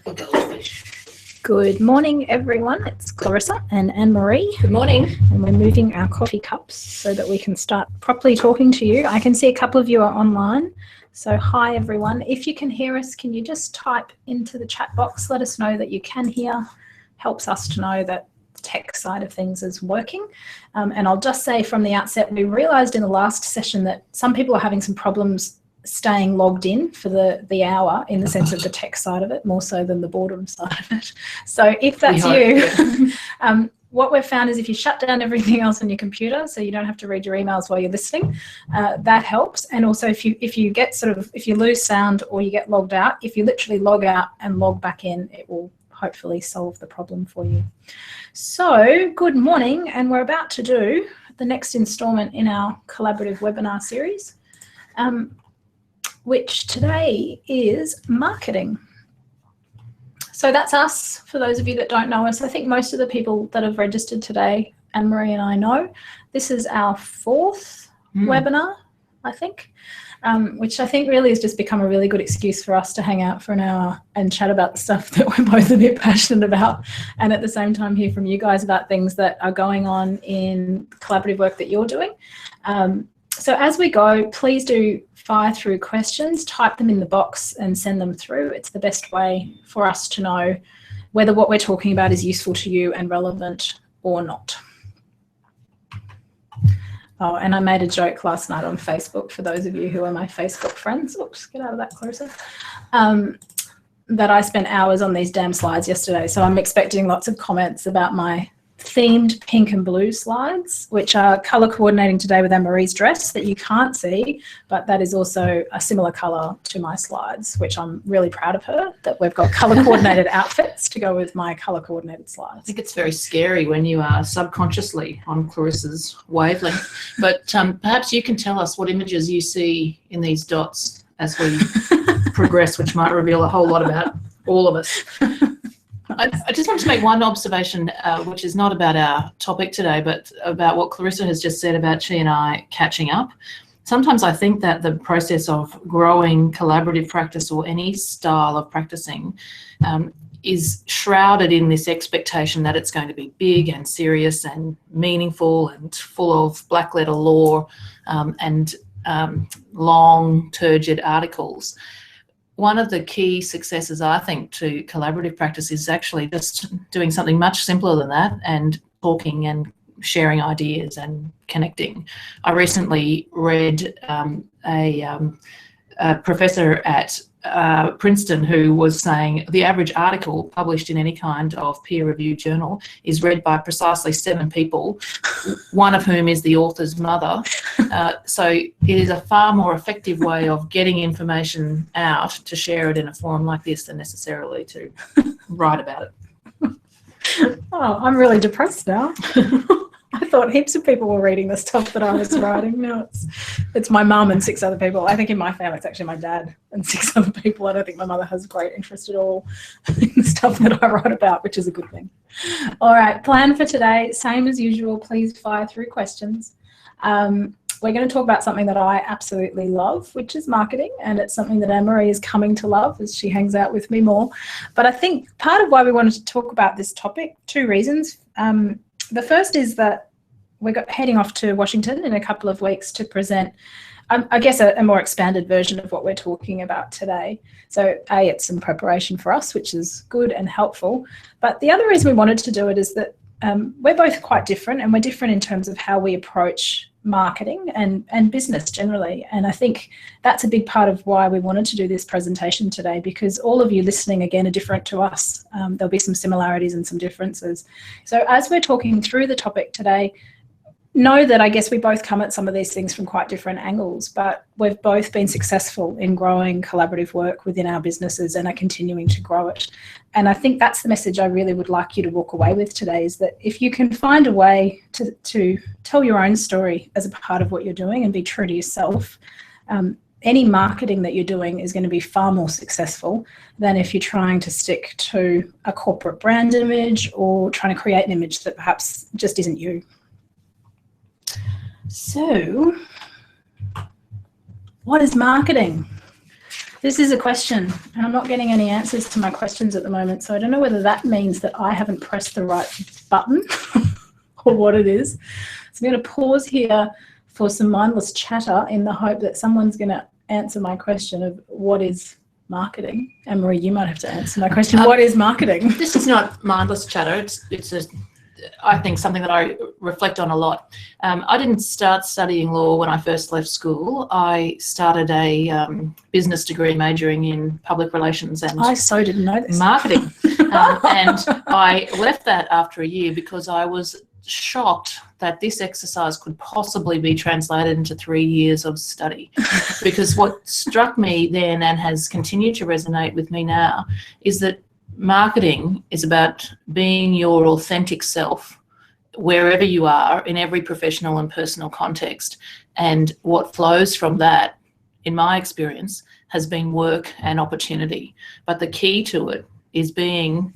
The goldfish. Good morning, everyone. It's Clarissa and Anne-Marie. Good morning. And we're moving our coffee cups so that we can start properly talking to you. I can see a couple of you are online. So hi, everyone. If you can hear us, can you just type into the chat box? Let us know that you can hear. Helps us to know that the tech side of things is working. And I'll just say from the outset, we realised in the last session that some people are having some problems staying logged in for the hour in the sense of the tech side of it, more so than the boardroom side of it. So if that's you, what we've found is if you shut down everything else on your computer so you don't have to read your emails while you're listening, that helps. And also if you get if you lose sound or you get logged out, if you literally log out and log back in, it will hopefully solve the problem for you. So good morning, and we're about to do the next installment in our collaborative webinar series, which today is marketing. So that's us, for those of you that don't know us. I think most of the people that have registered today, Anne-Marie and I know, this is our fourth webinar, I think, which I think really has just become a really good excuse for us to hang out for an hour and chat about the stuff that we're both a bit passionate about, and at the same time hear from you guys about things that are going on in collaborative work that you're doing. So as we go, please do fire through questions, type them in the box and send them through. It's the best way for us to know whether what we're talking about is useful to you and relevant or not. Oh, and I made a joke last night on Facebook, for those of you who are my Facebook friends. Oops, get out of that closer. That I spent hours on these damn slides yesterday. So I'm expecting lots of comments about my themed pink and blue slides, which are colour coordinating today with Anne-Marie's dress that you can't see, but that is also a similar colour to my slides, which I'm really proud of her, that we've got colour coordinated outfits to go with my colour coordinated slides. I think it's very scary when you are subconsciously on Clarissa's wavelength, but perhaps you can tell us what images you see in these dots as we progress, which might reveal a whole lot about all of us. I just want to make one observation, which is not about our topic today, but about what Clarissa has just said about she and I catching up. Sometimes I think that the process of growing collaborative practice or any style of practicing is shrouded in this expectation that it's going to be big and serious and meaningful and full of black letter law and long, turgid articles. One of the key successes, I think, to collaborative practice is actually just doing something much simpler than that and talking and sharing ideas and connecting. I recently read a professor at Princeton who was saying the average article published in any kind of peer-reviewed journal is read by precisely 7 people, one of whom is the author's mother. So it is a far more effective way of getting information out to share it in a forum like this than necessarily to write about it. Oh, I'm really depressed now. I thought heaps of people were reading the stuff that I was writing. No, it's my mum and 6 other people. I think in my family it's actually my dad and 6 other people. I don't think my mother has great interest at all in the stuff that I write about, which is a good thing. All right, plan for today, same as usual. Please fire through questions. We're going to talk about something that I absolutely love, which is marketing, and it's something that Anne-Marie is coming to love as she hangs out with me more. But I think part of why we wanted to talk about this topic, 2 reasons. The first is that we're heading off to Washington in a couple of weeks to present, I guess, a more expanded version of what we're talking about today. So it's some preparation for us, which is good and helpful. But the other reason we wanted to do it is that we're both quite different, and we're different in terms of how we approach marketing and business generally. And I think that's a big part of why we wanted to do this presentation today, because all of you listening again are different to us. There'll be some similarities and some differences. So as we're talking through the topic today, know that I guess we both come at some of these things from quite different angles, but we've both been successful in growing collaborative work within our businesses and are continuing to grow it. And I think that's the message I really would like you to walk away with today, is that if you can find a way to tell your own story as a part of what you're doing and be true to yourself, any marketing that you're doing is going to be far more successful than if you're trying to stick to a corporate brand image or trying to create an image that perhaps just isn't you. So, what is marketing? This is a question, and I'm not getting any answers to my questions at the moment, so I don't know whether that means that I haven't pressed the right button or what it is. So I'm going to pause here for some mindless chatter in the hope that someone's going to answer my question of what is marketing. Anne-Marie, you might have to answer my question. What is marketing? This is not mindless chatter. It's I think something that I reflect on a lot. I didn't start studying law when I first left school. I started a business degree majoring in public relations and I so didn't know this. marketing. And I left that after a year because I was shocked that this exercise could possibly be translated into 3 years of study. Because what struck me then and has continued to resonate with me now is that marketing is about being your authentic self wherever you are in every professional and personal context. And what flows from that, in my experience, has been work and opportunity. But the key to it is being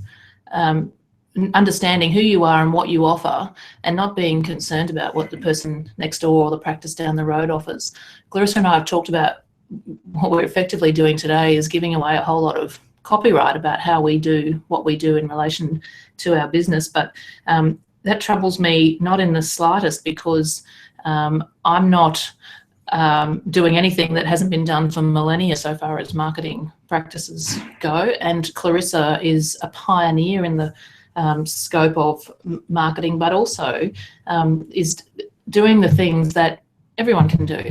understanding who you are and what you offer, and not being concerned about what the person next door or the practice down the road offers. Clarissa and I have talked about what we're effectively doing today is giving away a whole lot of copyright about how we do what we do in relation to our business, but that troubles me not in the slightest, because I'm not doing anything that hasn't been done for millennia so far as marketing practices go, and Clarissa is a pioneer in the scope of marketing, but also is doing the things that everyone can do.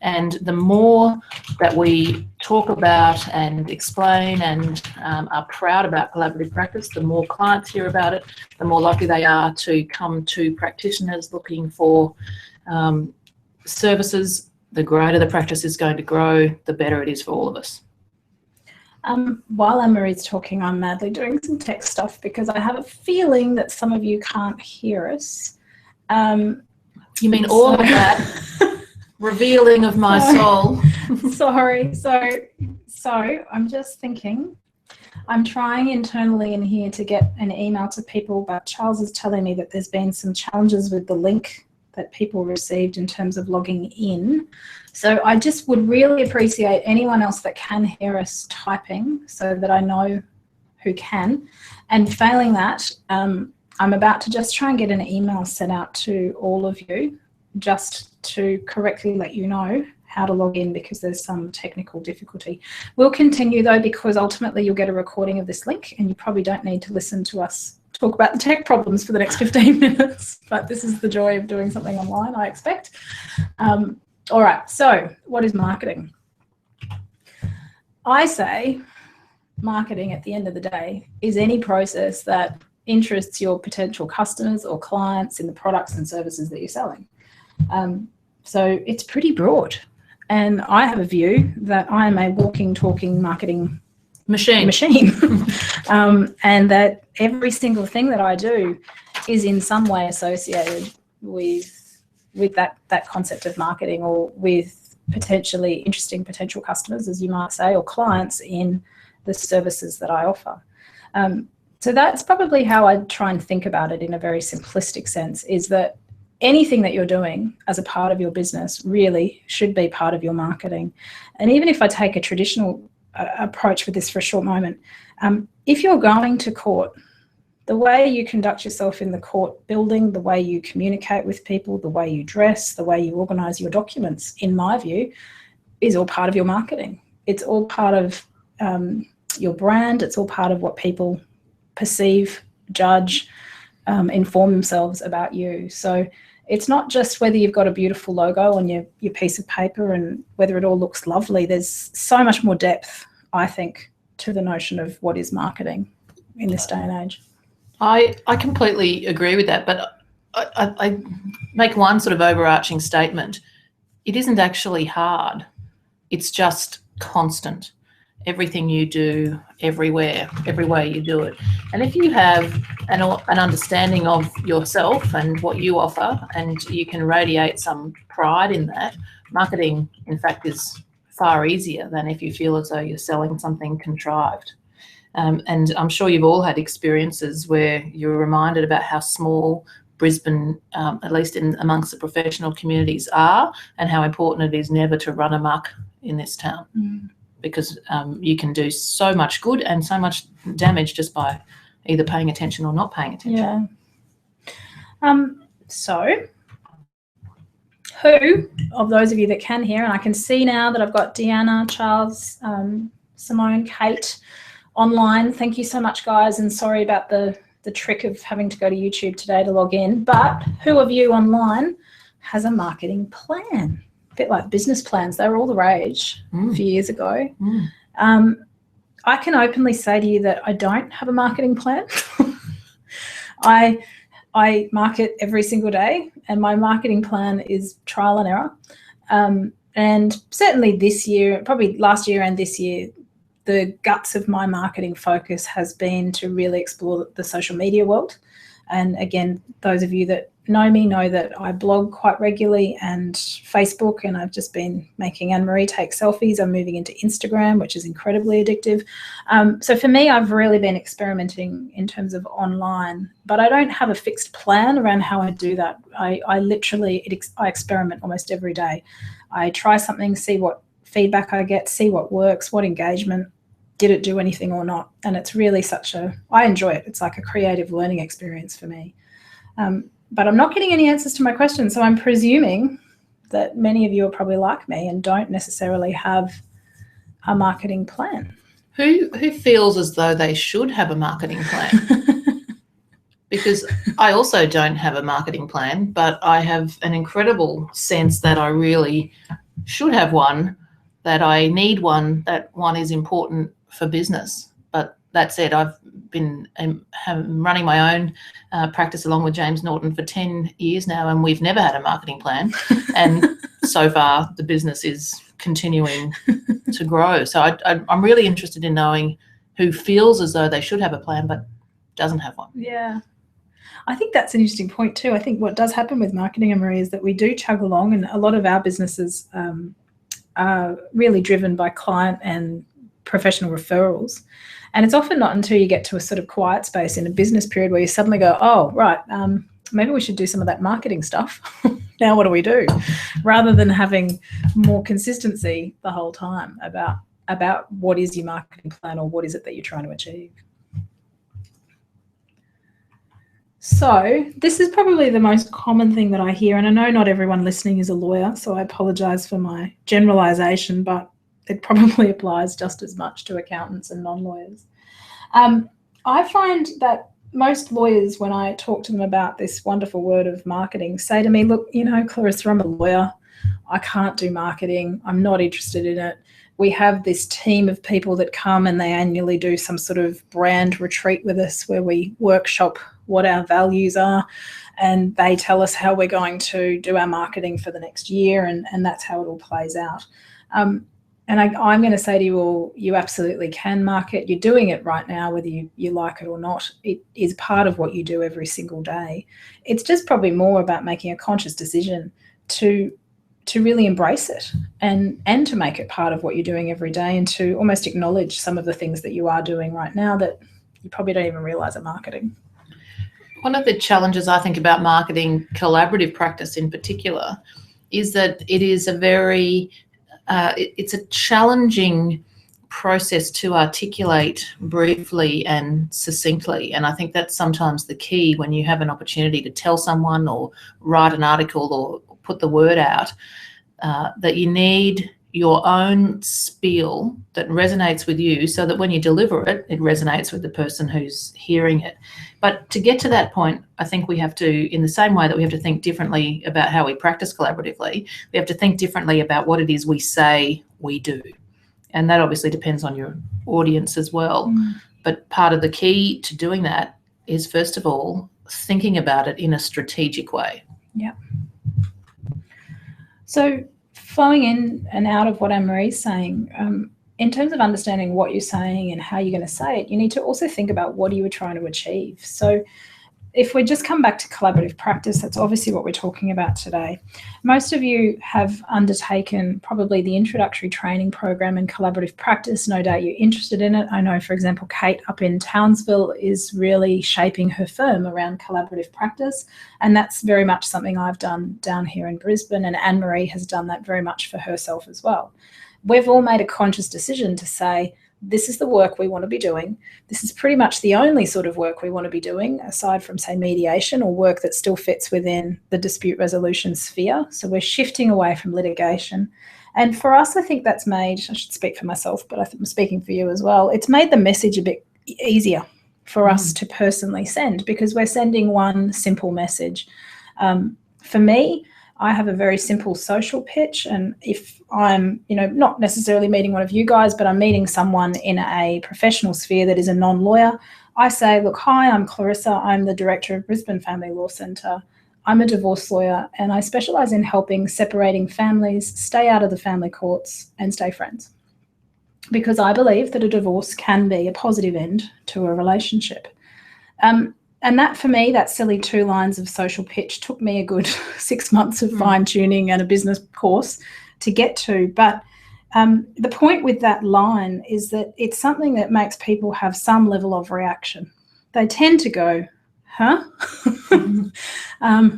And the more that we talk about and explain and are proud about collaborative practice, the more clients hear about it, the more likely they are to come to practitioners looking for services. The greater the practice is going to grow, the better it is for all of us. While Anne-Marie's talking, I'm madly doing some tech stuff because I have a feeling that some of you can't hear us. You mean all of that? Revealing of my soul. Sorry. So I'm just thinking, I'm trying internally in here to get an email to people, but Charles is telling me that there's been some challenges with the link that people received in terms of logging in. So I just would really appreciate anyone else that can hear us typing so that I know who can. And failing that, I'm about to just try and get an email sent out to all of you just to correctly let you know how to log in, because there's some technical difficulty. We'll continue though, because ultimately you'll get a recording of this link and you probably don't need to listen to us talk about the tech problems for the next 15 minutes, but this is the joy of doing something online, I expect. All right, so what is marketing? I say marketing at the end of the day is any process that interests your potential customers or clients in the products and services that you're selling. So it's pretty broad, and I have a view that I am a walking, talking marketing machine. And that every single thing that I do is in some way associated with that concept of marketing, or with potentially interesting potential customers, as you might say, or clients in the services that I offer. So that's probably how I try and think about it in a very simplistic sense, is that anything that you're doing as a part of your business really should be part of your marketing. And even if I take a traditional approach with this for a short moment, if you're going to court, the way you conduct yourself in the court building, the way you communicate with people, the way you dress, the way you organise your documents, in my view, is all part of your marketing. It's all part of your brand. It's all part of what people perceive, judge, inform themselves about you. So it's not just whether you've got a beautiful logo on your piece of paper and whether it all looks lovely. There's so much more depth, I think, to the notion of what is marketing in this day and age. I completely agree with that, but I make one sort of overarching statement. It isn't actually hard. It's just constant. Everything you do, everywhere, every way you do it. And if you have an understanding of yourself and what you offer, and you can radiate some pride in that, marketing, in fact, is far easier than if you feel as though you're selling something contrived. And I'm sure you've all had experiences where you're reminded about how small Brisbane, at least amongst the professional communities, are, and how important it is never to run amok in this town. because you can do so much good and so much damage just by either paying attention or not paying attention. Yeah. So who of those of you that can hear, and I can see now that I've got Deanna, Charles, Simone, Kate online. Thank you so much, guys, and sorry about the trick of having to go to YouTube today to log in. But who of you online has a marketing plan? A bit like business plans. They were all the rage a few years ago. I can openly say to you that I don't have a marketing plan. I market every single day, and my marketing plan is trial and error. And certainly this year, probably last year and this year, the guts of my marketing focus has been to really explore the social media world. And again, those of you that know me know that I blog quite regularly and Facebook, and I've just been making Anne-Marie take selfies. I'm moving into Instagram, which is incredibly addictive. So for me, I've really been experimenting in terms of online, but I don't have a fixed plan around how I do that. I literally experiment almost every day. I try something, see what feedback I get, see what works, what engagement, did it do anything or not? And it's really I enjoy it. It's like a creative learning experience for me. But I'm not getting any answers to my question, so I'm presuming that many of you are probably like me and don't necessarily have a marketing plan. Who feels as though they should have a marketing plan? Because I also don't have a marketing plan, but I have an incredible sense that I really should have one, that I need one, that one is important for business. But that said, I've been running my own practice along with James Norton for 10 years now, and we've never had a marketing plan. And so far, the business is continuing to grow. So I'm really interested in knowing who feels as though they should have a plan but doesn't have one. Yeah. I think that's an interesting point too. I think what does happen with marketing, Anne-Marie, is that we do chug along, and a lot of our businesses are really driven by client and professional referrals. And it's often not until you get to a sort of quiet space in a business period where you suddenly go, oh, right, maybe we should do some of that marketing stuff. Now what do we do? Rather than having more consistency the whole time about what is your marketing plan, or what is it that you're trying to achieve. So this is probably the most common thing that I hear, and I know not everyone listening is a lawyer, so I apologise for my generalisation, but it probably applies just as much to accountants and non-lawyers. I find that most lawyers, when I talk to them about this wonderful word of marketing, say to me, look, Clarissa, I'm a lawyer. I can't do marketing. I'm not interested in it. We have this team of people that come and they annually do some sort of brand retreat with us where we workshop what our values are, and they tell us how we're going to do our marketing for the next year, and that's how it all plays out. And I'm going to say to you all, you absolutely can market. You're doing it right now, whether you like it or not. It is part of what you do every single day. It's just probably more about making a conscious decision to really embrace it and to make it part of what you're doing every day, and to almost acknowledge some of the things that you are doing right now that you probably don't even realise are marketing. One of the challenges I think about marketing collaborative practice in particular is that it is it's a challenging process to articulate briefly and succinctly. And I think that's sometimes the key when you have an opportunity to tell someone or write an article or put the word out, that you need your own spiel that resonates with you, so that when you deliver it, it resonates with the person who's hearing it. But to get to that point, I think we have to, in the same way that we have to think differently about how we practice collaboratively, we have to think differently about what it is we say we do. And that obviously depends on your audience as well. But part of the key to doing that is, first of all, thinking about it in a strategic way. Yeah. So flowing in and out of what Anne-Marie's saying, in terms of understanding what you're saying and how you're going to say it, you need to also think about what you were trying to achieve. So if we just come back to collaborative practice, that's obviously what we're talking about today. Most of you have undertaken probably the introductory training program in collaborative practice. No doubt you're interested in it. I know, for example, Kate up in Townsville is really shaping her firm around collaborative practice, and that's very much something I've done down here in Brisbane, and Anne-Marie has done that very much for herself as well. we've all made a conscious decision to say, this is the work we want to be doing. This is pretty much the only sort of work we want to be doing, aside from, say, mediation or work that still fits within the dispute resolution sphere. So we're shifting away from litigation. And for us, I think that's made, I should speak for myself, but I think I'm speaking for you as well, it's made the message a bit easier for us to personally send, because we're sending one simple message. For me, I have a very simple social pitch, and if I'm, not necessarily meeting one of you guys, but I'm meeting someone in a professional sphere that is a non-lawyer, I say, look, hi, I'm Clarissa. I'm the director of Brisbane Family Law Centre. I'm a divorce lawyer, and I specialise in helping separating families stay out of the family courts and stay friends, because I believe that a divorce can be a positive end to a relationship. And that, for me, that silly 2 lines of social pitch took me a good 6 months of fine-tuning and a business course to get to. But the point with that line is that it's something that makes people have some level of reaction. They tend to go, huh?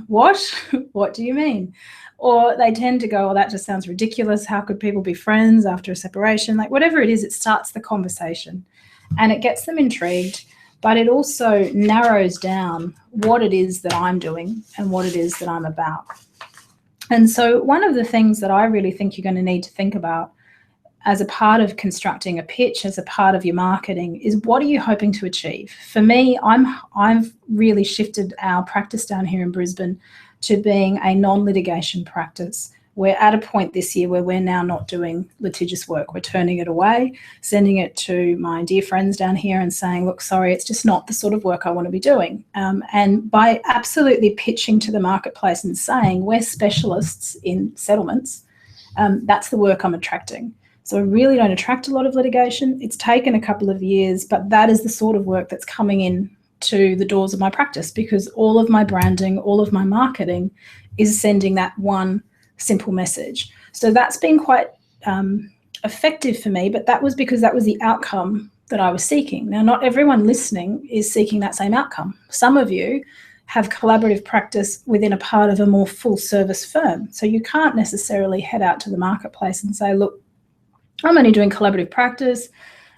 What? What do you mean? Or they tend to go, oh, that just sounds ridiculous. How could people be friends after a separation? Like, whatever it is, it starts the conversation and it gets them intrigued. But it also narrows down what it is that I'm doing and what it is that I'm about. And so one of the things that I really think you're going to need to think about as a part of constructing a pitch, as a part of your marketing, is what are you hoping to achieve? For me, I've really shifted our practice down here in Brisbane to being a non-litigation practice. We're at a point this year where we're now not doing litigious work. We're turning it away, sending it to my dear friends down here and saying, look, sorry, it's just not the sort of work I want to be doing. And by absolutely pitching to the marketplace and saying we're specialists in settlements, that's the work I'm attracting. So I really don't attract a lot of litigation. It's taken a couple of years, but that is the sort of work that's coming in to the doors of my practice, because all of my branding, all of my marketing is sending that one simple message. So that's been quite effective for me, but that was because that was the outcome that I was seeking. Now, not everyone listening is seeking that same outcome. Some of you have collaborative practice within a part of a more full service firm. So you can't necessarily head out to the marketplace and say, look, I'm only doing collaborative practice.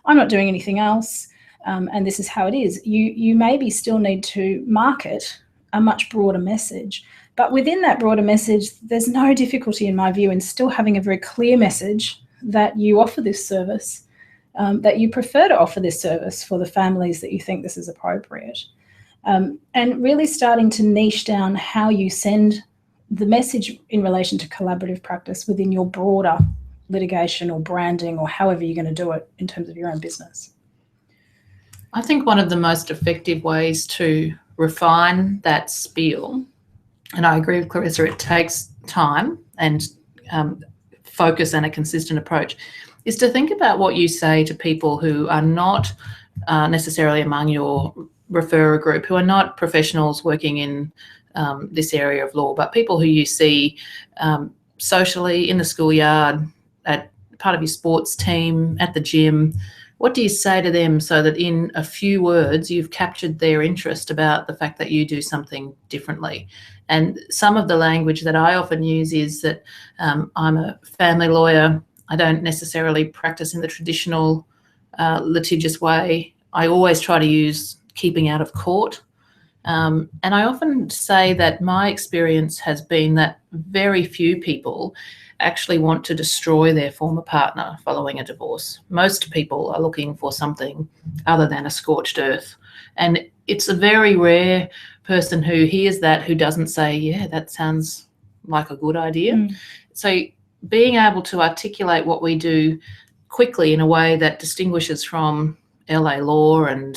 I'm not doing anything else. And this is how it is. You maybe still need to market a much broader message. But within that broader message, there's no difficulty, in my view, in still having a very clear message that you offer this service, that you prefer to offer this service for the families that you think this is appropriate. And really starting to niche down how you send the message in relation to collaborative practice within your broader litigation or branding or however you're going to do it in terms of your own business. I think one of the most effective ways to refine that spiel, and I agree with Clarissa, it takes time and focus and a consistent approach, is to think about what you say to people who are not necessarily among your referrer group, who are not professionals working in this area of law, but people who you see socially, in the schoolyard, at part of your sports team, at the gym. What do you say to them so that in a few words you've captured their interest about the fact that you do something differently? And some of the language that I often use is that I'm a family lawyer. I don't necessarily practice in the traditional litigious way. I always try to use keeping out of court. And I often say that my experience has been that very few people actually want to destroy their former partner following a divorce. Most people are looking for something other than a scorched earth. And it's a very rare person who hears that who doesn't say, yeah, that sounds like a good idea. So being able to articulate what we do quickly in a way that distinguishes from LA law and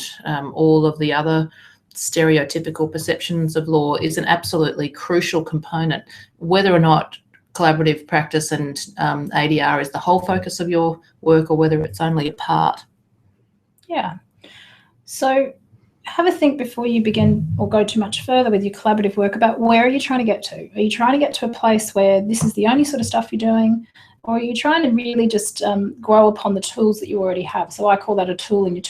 all of the other stereotypical perceptions of law is an absolutely crucial component, whether or not collaborative practice and ADR is the whole focus of your work or whether it's only a part. Yeah. So have a think before you begin or go too much further with your collaborative work about where are you trying to get to? Are you trying to get to a place where this is the only sort of stuff you're doing, or are you trying to really just grow upon the tools that you already have? So I call that a tool in your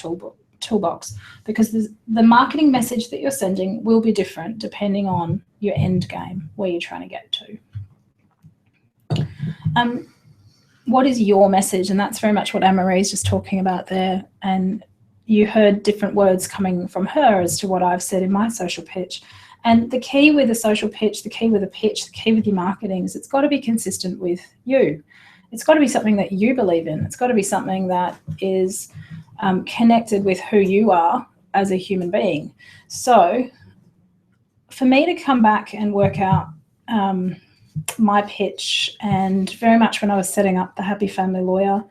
toolbox, because the marketing message that you're sending will be different depending on your end game, where you're trying to get to. what is your message? And that's very much what Anne-Marie is just talking about there. And you heard different words coming from her as to what I've said in my social pitch. And the key with a social pitch, the key with a pitch, the key with your marketing is it's got to be consistent with you. It's got to be something that you believe in. It's got to be something that is connected with who you are as a human being. So for me to come back and work out my pitch, and very much when I was setting up the Happy Family Lawyer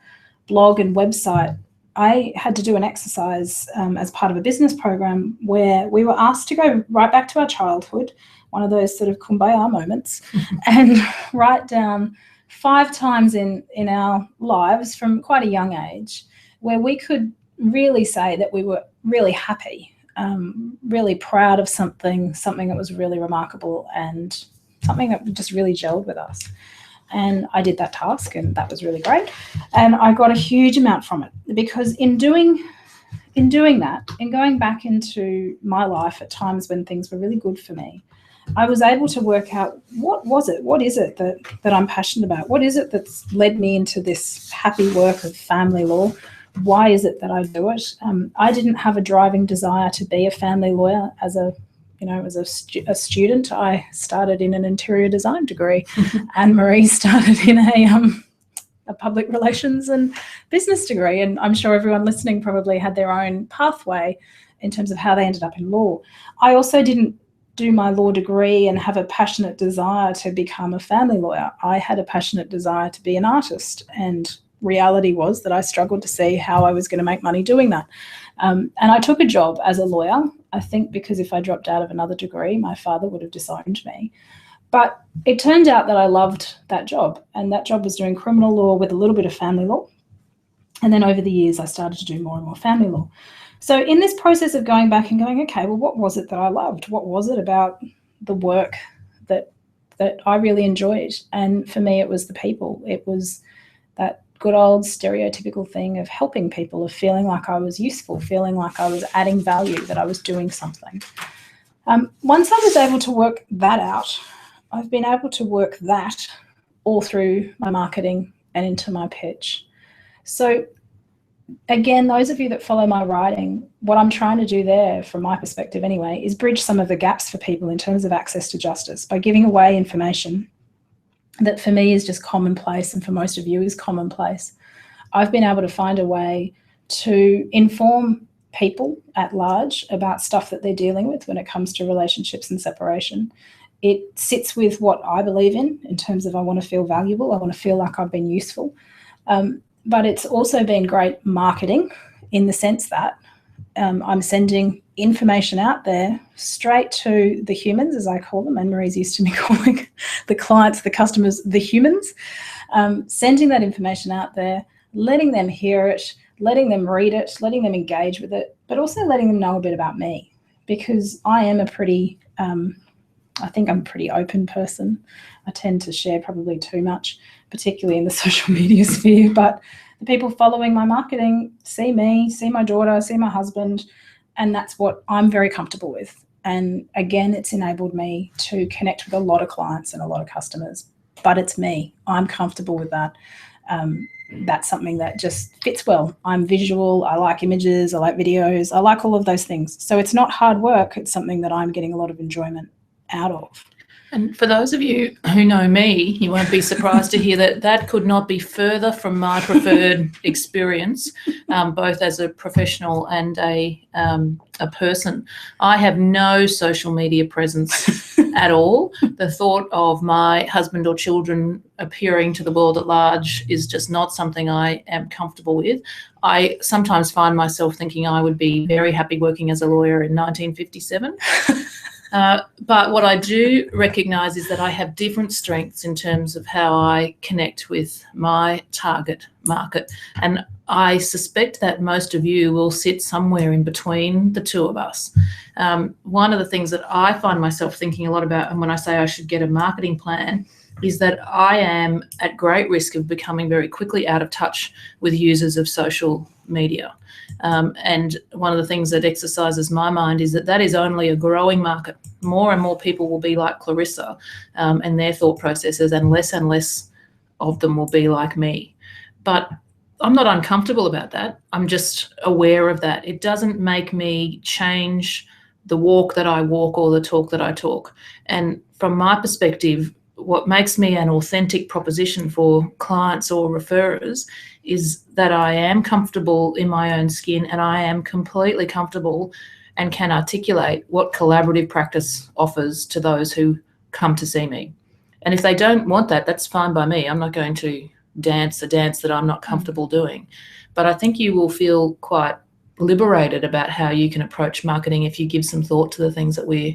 blog and website, I had to do an exercise as part of a business program where we were asked to go right back to our childhood, one of those sort of kumbaya moments, and write down 5 times in our lives from quite a young age where we could really say that we were really happy, really proud of something that was really remarkable and something that just really gelled with us. And I did that task, and that was really great. And I got a huge amount from it, because in doing that, and going back into my life at times when things were really good for me, I was able to work out what is it that I'm passionate about? What is it that's led me into this happy work of family law? Why is it that I do it? I didn't have a driving desire to be a family lawyer as a student. I started in an interior design degree. Anne-Marie started in a public relations and business degree. And I'm sure everyone listening probably had their own pathway in terms of how they ended up in law. I also didn't do my law degree and have a passionate desire to become a family lawyer. I had a passionate desire to be an artist, and reality was that I struggled to see how I was going to make money doing that. And I took a job as a lawyer, I think because if I dropped out of another degree, my father would have disowned me. But it turned out that I loved that job, and that job was doing criminal law with a little bit of family law. And then over the years, I started to do more and more family law. So in this process of going back and going, okay, well, what was it that I loved? What was it about the work that I really enjoyed? And for me, it was the people. It was that good old stereotypical thing of helping people, of feeling like I was useful, feeling like I was adding value, that I was doing something. Once I was able to work that out, I've been able to work that all through my marketing and into my pitch. So again, those of you that follow my writing, what I'm trying to do there, from my perspective anyway, is bridge some of the gaps for people in terms of access to justice by giving away information that for me is just commonplace and for most of you is commonplace. I've been able to find a way to inform people at large about stuff that they're dealing with when it comes to relationships and separation. It sits with what I believe in terms of I want to feel valuable, I want to feel like I've been useful. But it's also been great marketing in the sense that I'm sending information out there straight to the humans, as I call them. Anne-Marie's used to me calling the clients, the customers, the humans. Sending that information out there, letting them hear it, letting them read it, letting them engage with it, but also letting them know a bit about me, because I am I think I'm a pretty open person. I tend to share probably too much, particularly in the social media sphere, but the people following my marketing see me, see my daughter, see my husband, and that's what I'm very comfortable with. And again, it's enabled me to connect with a lot of clients and a lot of customers, but it's me. I'm comfortable with that. That's something that just fits well. I'm visual, I like images, I like videos, I like all of those things. So it's not hard work, it's something that I'm getting a lot of enjoyment out of. And for those of you who know me, you won't be surprised to hear that that could not be further from my preferred experience, both as a professional and a person. I have no social media presence at all. The thought of my husband or children appearing to the world at large is just not something I am comfortable with. I sometimes find myself thinking I would be very happy working as a lawyer in 1957. But what I do recognise is that I have different strengths in terms of how I connect with my target market. And I suspect that most of you will sit somewhere in between the two of us. One of the things that I find myself thinking a lot about, and when I say I should get a marketing plan, is that I am at great risk of becoming very quickly out of touch with users of social media. And one of the things that exercises my mind is that that is only a growing market. More and more people will be like Clarissa and their thought processes, and less of them will be like me. But I'm not uncomfortable about that. I'm just aware of that. It doesn't make me change the walk that I walk or the talk that I talk. And from my perspective, what makes me an authentic proposition for clients or referrers is that I am comfortable in my own skin, and I am completely comfortable and can articulate what collaborative practice offers to those who come to see me. And if they don't want that, that's fine by me. I'm not going to dance a dance that I'm not comfortable doing. But I think you will feel quite liberated about how you can approach marketing if you give some thought to the things that we're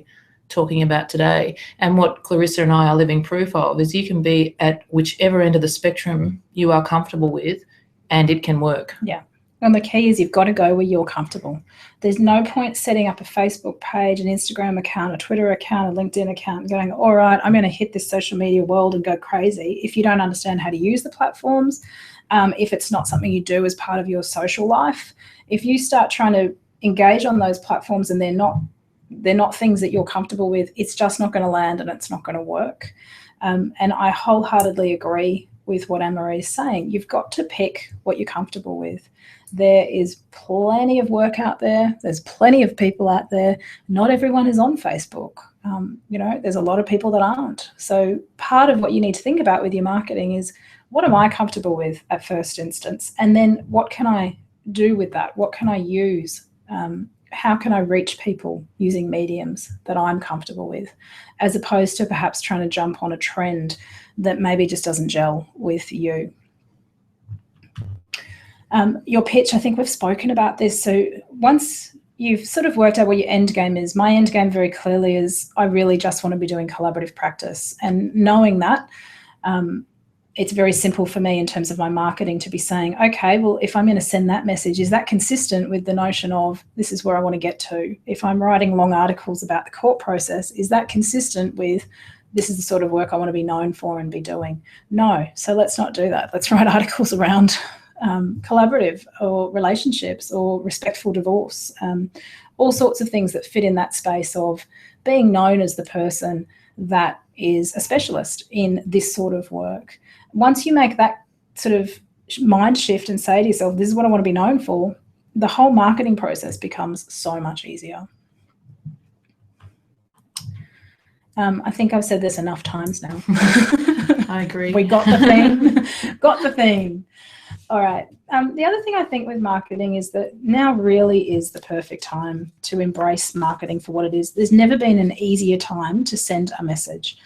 talking about today. And what Clarissa and I are living proof of is you can be at whichever end of the spectrum you are comfortable with, and it can work. Yeah. And the key is you've got to go where you're comfortable. There's no point setting up a Facebook page, an Instagram account, a Twitter account, a LinkedIn account, and going, all right, I'm going to hit this social media world and go crazy if you don't understand how to use the platforms, if it's not something you do as part of your social life. If you start trying to engage on those platforms and they're not things that you're comfortable with, it's just not going to land and it's not going to work. And I wholeheartedly agree with what Anne-Marie is saying. You've got to pick what you're comfortable with. There is plenty of work out there. There's plenty of people out there. Not everyone is on Facebook. There's a lot of people that aren't. So part of what you need to think about with your marketing is, what am I comfortable with at first instance? And then what can I do with that? What can I use? How can I reach people using mediums that I'm comfortable with, as opposed to perhaps trying to jump on a trend that maybe just doesn't gel with you. Your pitch, I think we've spoken about this. So once you've sort of worked out what your end game is, my end game very clearly is I really just want to be doing collaborative practice. And knowing that, it's very simple for me in terms of my marketing to be saying, okay, well, if I'm going to send that message, is that consistent with the notion of this is where I want to get to? If I'm writing long articles about the court process, is that consistent with this is the sort of work I want to be known for and be doing? No. So let's not do that. Let's write articles around collaborative or relationships or respectful divorce, all sorts of things that fit in that space of being known as the person that is a specialist in this sort of work. Once you make that sort of mind shift and say to yourself, this is what I want to be known for, the whole marketing process becomes so much easier. I think I've said this enough times now. I agree. We got the theme. Got the theme. All right. The other thing I think with marketing is that now really is the perfect time to embrace marketing for what it is. There's never been an easier time to send a message.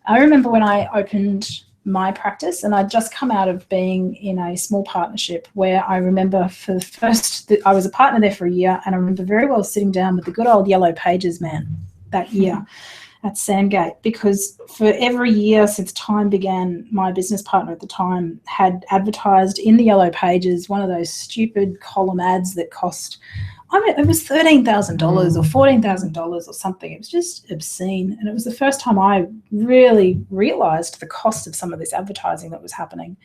I remember when I opened my practice, and I'd just come out of being in a small partnership where I remember for the first, I was a partner there for a year, and I remember very well sitting down with the good old Yellow Pages man that year at Sandgate, because for every year since time began, my business partner at the time had advertised in the Yellow Pages one of those stupid column ads that cost, it was $13,000 or $14,000 or something. It was just obscene. And it was the first time I really realized the cost of some of this advertising that was happening.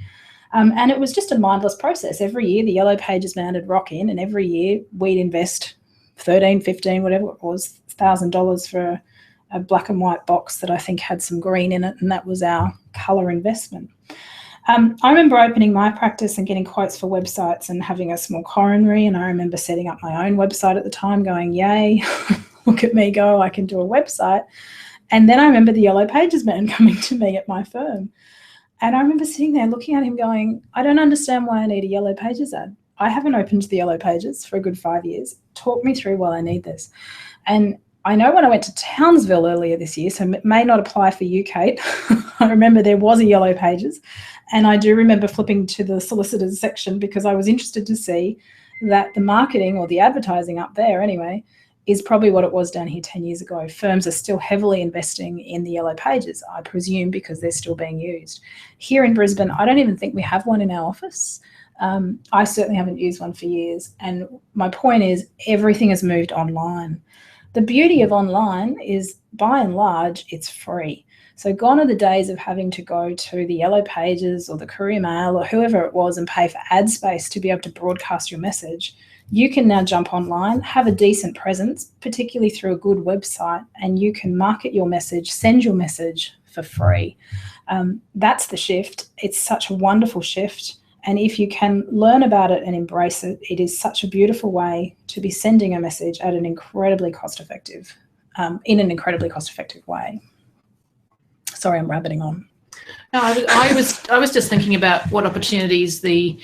And it was just a mindless process. Every year the Yellow Pages man would rock in, and every year we'd invest 13, 15, whatever it was, $1,000 for a black and white box that I think had some green in it, and that was our colour investment. I remember opening my practice and getting quotes for websites and having a small coronary, and I remember setting up my own website at the time going, yay, look at me go, I can do a website. And then I remember the Yellow Pages man coming to me at my firm, and I remember sitting there looking at him going, I don't understand why I need a Yellow Pages ad. I haven't opened the Yellow Pages for a good 5 years. Talk me through why I need this. And I know when I went to Townsville earlier this year, so it may not apply for you, Kate. I remember there was a Yellow Pages, and I do remember flipping to the solicitors section because I was interested to see that the marketing, or the advertising up there anyway, is probably what it was down here 10 years ago. Firms are still heavily investing in the Yellow Pages, I presume, because they're still being used. Here in Brisbane, I don't even think we have one in our office. I certainly haven't used one for years. And my point is everything has moved online. The beauty of online is, by and large, it's free. So gone are the days of having to go to the Yellow Pages or the Courier Mail or whoever it was and pay for ad space to be able to broadcast your message. You can now jump online, have a decent presence, particularly through a good website, and you can market your message, send your message for free. That's the shift. It's such a wonderful shift. And if you can learn about it and embrace it, it is such a beautiful way to be sending a message at an incredibly cost-effective, in an incredibly cost-effective way. Sorry, I'm rabbiting on. No, I was just thinking about what opportunities the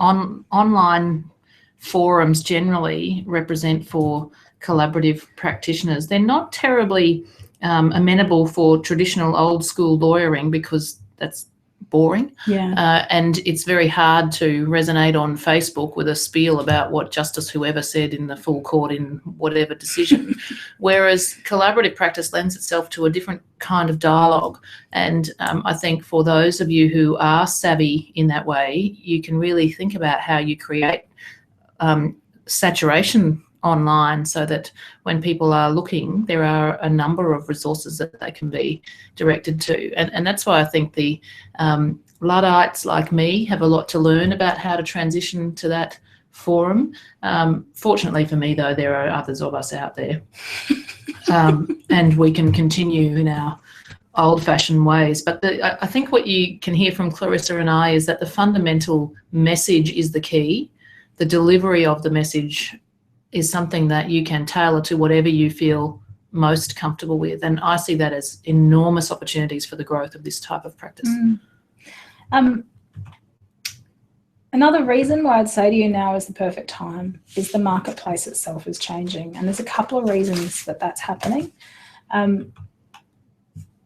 online forums generally represent for collaborative practitioners. They're not terribly amenable for traditional old school lawyering because that's boring. Yeah. And it's very hard to resonate on Facebook with a spiel about what Justice whoever said in the full court in whatever decision. Whereas collaborative practice lends itself to a different kind of dialogue. And I think for those of you who are savvy in that way, you can really think about how you create saturation online so that when people are looking, there are a number of resources that they can be directed to. And that's why I think the Luddites like me have a lot to learn about how to transition to that forum. Fortunately for me, though, there are others of us out there. And we can continue in our old-fashioned ways. But I think what you can hear from Clarissa and I is that the fundamental message is the key. The delivery of the message is something that you can tailor to whatever you feel most comfortable with. And I see that as enormous opportunities for the growth of this type of practice. Another reason why I'd say to you now is the perfect time is the marketplace itself is changing. And there's a couple of reasons that that's happening.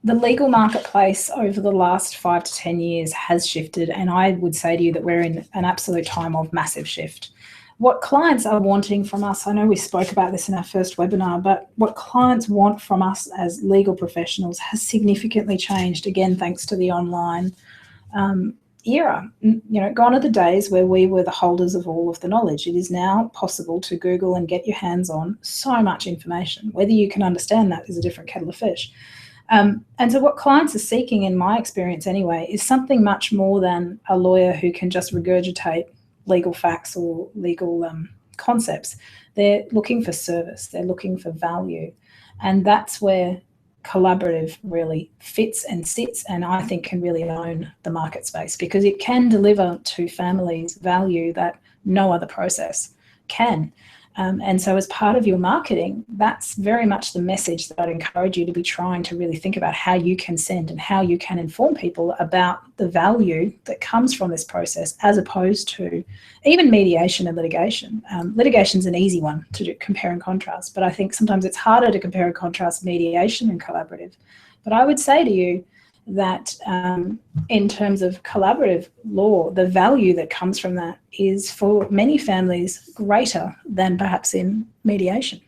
The legal marketplace over the last 5 to 10 years has shifted, and I would say to you that we're in an absolute time of massive shift. What clients are wanting from us, I know we spoke about this in our first webinar, but what clients want from us as legal professionals has significantly changed, again, thanks to the online era. Gone are the days where we were the holders of all of the knowledge. It is now possible to Google and get your hands on so much information. Whether you can understand that is a different kettle of fish. And so what clients are seeking, in my experience anyway, is something much more than a lawyer who can just regurgitate legal facts or legal concepts. They're looking for service. They're looking for value. And that's where collaborative really fits and sits, and I think can really own the market space, because it can deliver to families value that no other process can. And so as part of your marketing, that's very much the message that I'd encourage you to be trying to really think about how you can send and how you can inform people about the value that comes from this process, as opposed to even mediation and litigation. Litigation's an easy one to compare and contrast, but I think sometimes it's harder to compare and contrast mediation and collaborative. But I would say to you that in terms of collaborative law, the value that comes from that is for many families greater than perhaps in mediation.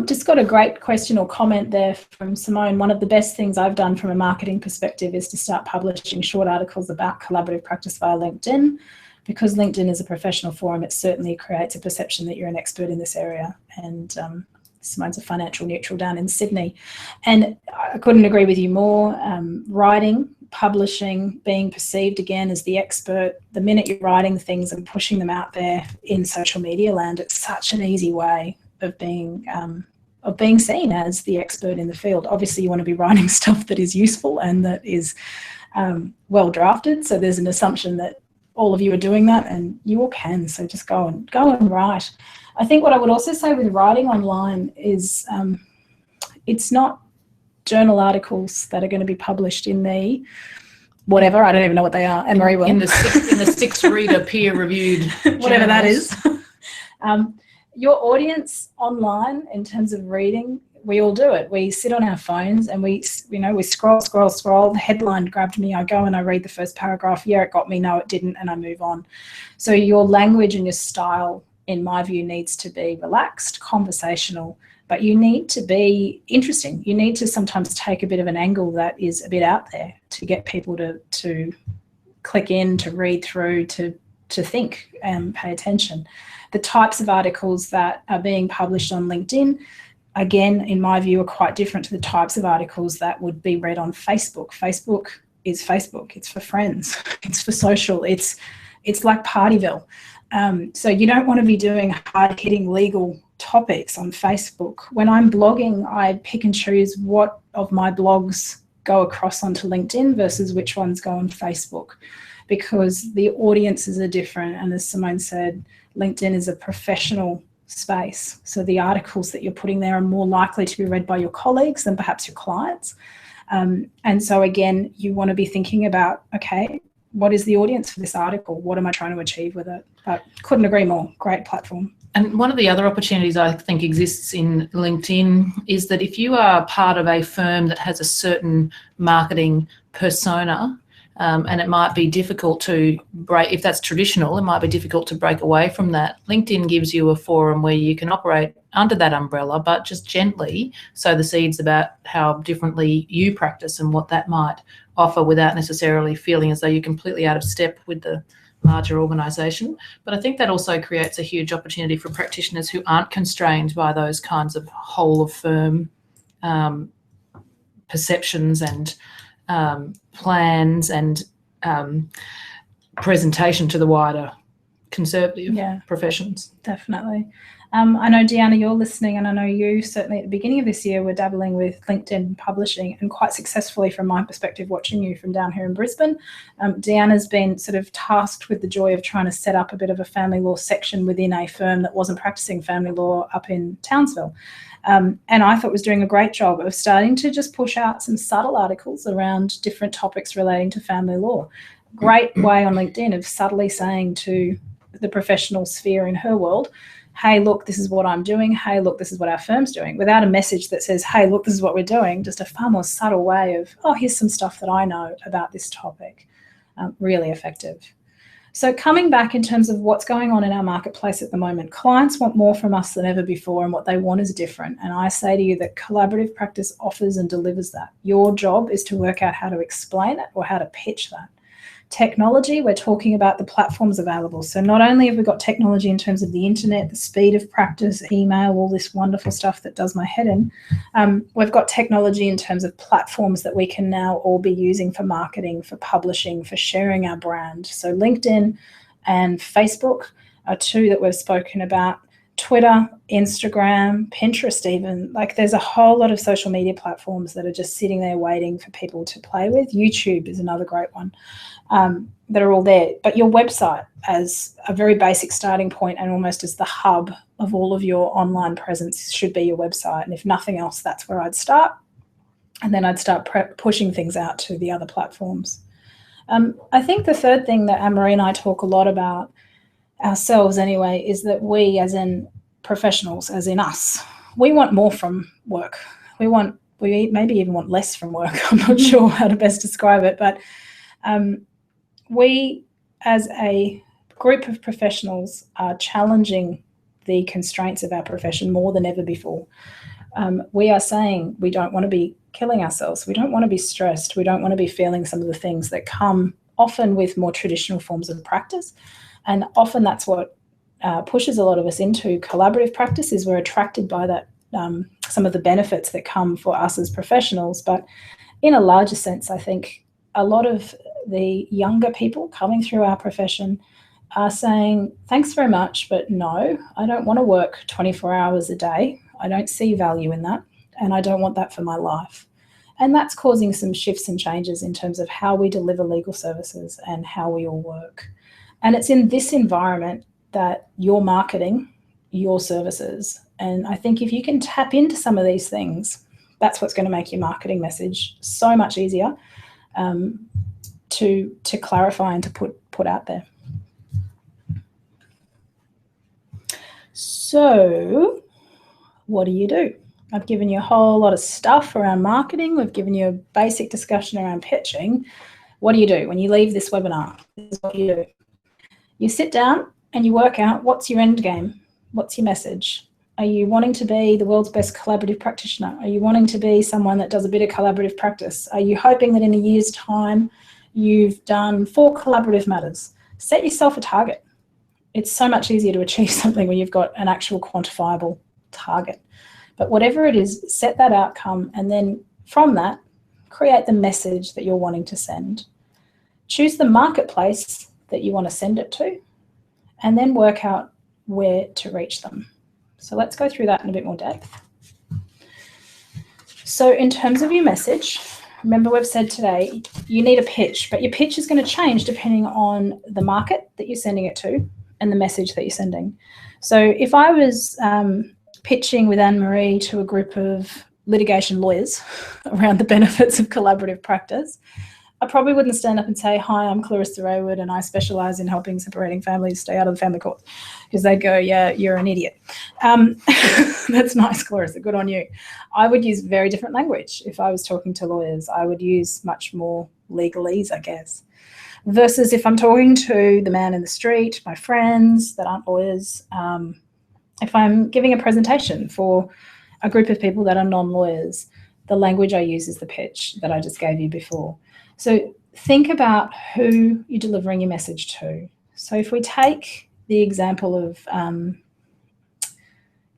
Just got a great question or comment there from Simone. One of the best things I've done from a marketing perspective is to start publishing short articles about collaborative practice via LinkedIn. Because LinkedIn is a professional forum, it certainly creates a perception that you're an expert in this area. And Simone's a financial neutral down in Sydney. And I couldn't agree with you more. Writing, publishing, being perceived again as the expert, the minute you're writing things and pushing them out there in social media land, it's such an easy way of being seen as the expert in the field. Obviously, you want to be writing stuff that is useful and that is well drafted. So there's an assumption that all of you are doing that, and you all can. So just go and write. I think what I would also say with writing online is it's not journal articles that are going to be published in the whatever, I don't even know what they are, Anne-Marie will. In the six reader peer-reviewed whatever that is. Your audience online, in terms of reading, we all do it. We sit on our phones and we scroll. The headline grabbed me. I go and I read the first paragraph. Yeah, it got me. No, it didn't. And I move on. So your language and your style, in my view, needs to be relaxed, conversational, but you need to be interesting. You need to sometimes take a bit of an angle that is a bit out there to get people to click in, to read through, to think and pay attention. The types of articles that are being published on LinkedIn, again, in my view, are quite different to the types of articles that would be read on Facebook. Facebook is Facebook. It's for friends. It's for social. It's like Partyville. So you don't want to be doing hard-hitting legal topics on Facebook. When I'm blogging, I pick and choose what of my blogs go across onto LinkedIn versus which ones go on Facebook, because the audiences are different. And as Simone said, LinkedIn is a professional space. So the articles that you're putting there are more likely to be read by your colleagues than perhaps your clients. And so again, you want to be thinking about, okay, what is the audience for this article? What am I trying to achieve with it? But couldn't agree more. Great platform. And one of the other opportunities I think exists in LinkedIn is that if you are part of a firm that has a certain marketing persona, and it might be difficult to break, if that's traditional, it might be difficult to break away from that. LinkedIn gives you a forum where you can operate under that umbrella, but just gently sow the seeds about how differently you practice and what that might offer without necessarily feeling as though you're completely out of step with the larger organisation. But I think that also creates a huge opportunity for practitioners who aren't constrained by those kinds of whole of firm perceptions and plans and presentation to the wider conservative professions. Definitely. I know, Deanna, you're listening, and I know you certainly at the beginning of this year were dabbling with LinkedIn publishing, and quite successfully from my perspective, watching you from down here in Brisbane. Deanna's been sort of tasked with the joy of trying to set up a bit of a family law section within a firm that wasn't practicing family law up in Townsville. And I thought was doing a great job of starting to just push out some subtle articles around different topics relating to family law. Great way on LinkedIn of subtly saying to the professional sphere in her world, hey, look, this is what I'm doing. Hey, look, this is what our firm's doing, without a message that says, hey, look, this is what we're doing. Just a far more subtle way of, oh, here's some stuff that I know about this topic. Really effective. So coming back in terms of what's going on in our marketplace at the moment, clients want more from us than ever before, and what they want is different. And I say to you that collaborative practice offers and delivers that. Your job is to work out how to explain it or how to pitch that. Technology, we're talking about the platforms available. So not only have we got technology in terms of the internet, the speed of practice, email, all this wonderful stuff that does my head in, we've got technology in terms of platforms that we can now all be using for marketing, for publishing, for sharing our brand. So LinkedIn and Facebook are two that we've spoken about. Twitter, Instagram, Pinterest even. Like, there's a whole lot of social media platforms that are just sitting there waiting for people to play with. YouTube is another great one, that are all there. But your website as a very basic starting point and almost as the hub of all of your online presence should be your website. And if nothing else, that's where I'd start. And then I'd start pushing things out to the other platforms. I think the third thing that Anne-Marie and I talk a lot about ourselves anyway is that we, as in professionals, as in us, we want more from work. We maybe even want less from work. I'm not sure how to best describe it, but we as a group of professionals are challenging the constraints of our profession more than ever before. We are saying we don't want to be killing ourselves. We don't want to be stressed. We don't want to be feeling some of the things that come often with more traditional forms of practice. And often that's what pushes a lot of us into collaborative practice, is we're attracted by that, some of the benefits that come for us as professionals. But in a larger sense, I think a lot of the younger people coming through our profession are saying, thanks very much, but no, I don't want to work 24 hours a day. I don't see value in that, and I don't want that for my life. And that's causing some shifts and changes in terms of how we deliver legal services and how we all work. And it's in this environment that you're marketing your services. And I think if you can tap into some of these things, that's what's going to make your marketing message so much easier to clarify and to put out there. So what do you do? I've given you a whole lot of stuff around marketing. We've given you a basic discussion around pitching. What do you do when you leave this webinar? This is what you do. You sit down and you work out, what's your end game? What's your message? Are you wanting to be the world's best collaborative practitioner? Are you wanting to be someone that does a bit of collaborative practice? Are you hoping that in a year's time you've done 4 collaborative matters? Set yourself a target. It's so much easier to achieve something when you've got an actual quantifiable target. But whatever it is, set that outcome, and then from that, create the message that you're wanting to send. Choose the marketplace that you want to send it to, and then work out where to reach them. So let's go through that in a bit more depth. So in terms of your message, remember we've said today, you need a pitch, but your pitch is going to change depending on the market that you're sending it to and the message that you're sending. So if I was pitching with Anne-Marie to a group of litigation lawyers around the benefits of collaborative practice, I probably wouldn't stand up and say, hi, I'm Clarissa Raywood and I specialise in helping separating families stay out of the family court, because they'd go, yeah, you're an idiot. That's nice, Clarissa, good on you. I would use very different language if I was talking to lawyers. I would use much more legalese, I guess, versus if I'm talking to the man in the street, my friends that aren't lawyers, if I'm giving a presentation for a group of people that are non-lawyers, the language I use is the pitch that I just gave you before. So think about who you're delivering your message to. So if we take the example of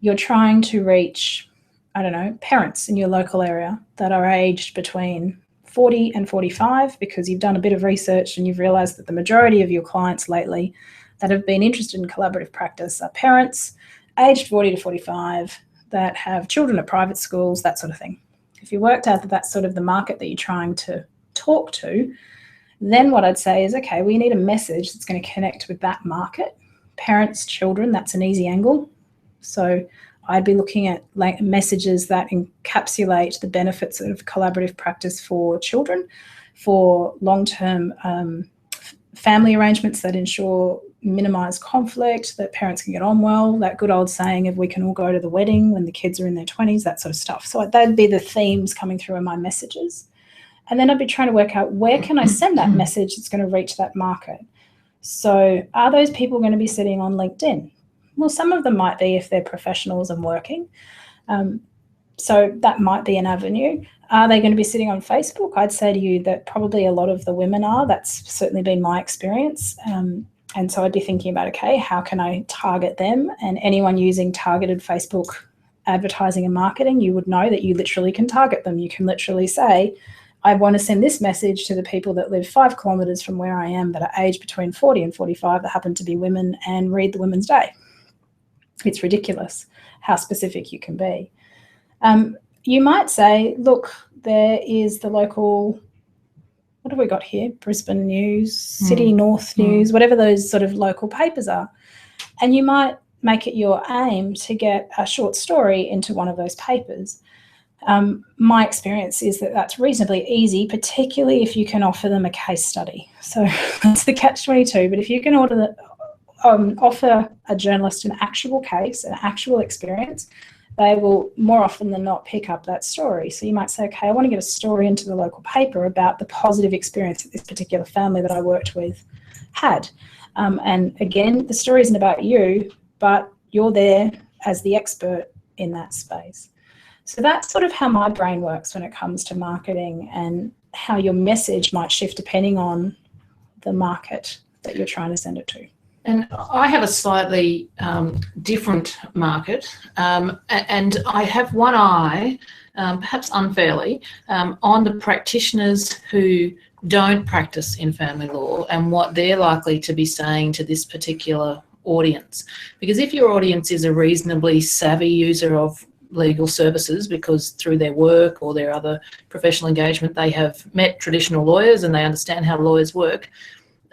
you're trying to reach, I don't know, parents in your local area that are aged between 40 and 45, because you've done a bit of research and you've realised that the majority of your clients lately that have been interested in collaborative practice are parents aged 40 to 45 that have children at private schools, that sort of thing. If you worked out that that's sort of the market that you're trying to talk to, then what I'd say is, okay, we need a message that's going to connect with that market. Parents, children, that's an easy angle. So I'd be looking at messages that encapsulate the benefits of collaborative practice for children, for long-term family arrangements that ensure minimise conflict, that parents can get on well, that good old saying of we can all go to the wedding when the kids are in their 20s, that sort of stuff. So that'd be the themes coming through in my messages. And then I'd be trying to work out, where can I send that message that's going to reach that market? So are those people going to be sitting on LinkedIn? Well, some of them might be if they're professionals and working. So that might be an avenue. Are they going to be sitting on Facebook? I'd say to you that probably a lot of the women are. That's certainly been my experience. And so I'd be thinking about, okay, how can I target them? And anyone using targeted Facebook advertising and marketing, you would know that you literally can target them. You can literally say, I want to send this message to the people that live 5 kilometres from where I am that are aged between 40 and 45 that happen to be women and read the Women's Day. It's ridiculous how specific you can be. You might say, look, there is the local, what have we got here? Brisbane News, City North News, whatever those sort of local papers are. And you might make it your aim to get a short story into one of those papers. My experience is that that's reasonably easy, particularly if you can offer them a case study. So that's the catch-22. But if you can offer a journalist an actual case, an actual experience, they will more often than not pick up that story. So you might say, okay, I want to get a story into the local paper about the positive experience that this particular family that I worked with had. And again, the story isn't about you, but you're there as the expert in that space. So that's sort of how my brain works when it comes to marketing, and how your message might shift depending on the market that you're trying to send it to. And I have a slightly different market, and I have one eye, perhaps unfairly, on the practitioners who don't practice in family law and what they're likely to be saying to this particular audience. Because if your audience is a reasonably savvy user of legal services, because through their work or their other professional engagement they have met traditional lawyers and they understand how lawyers work,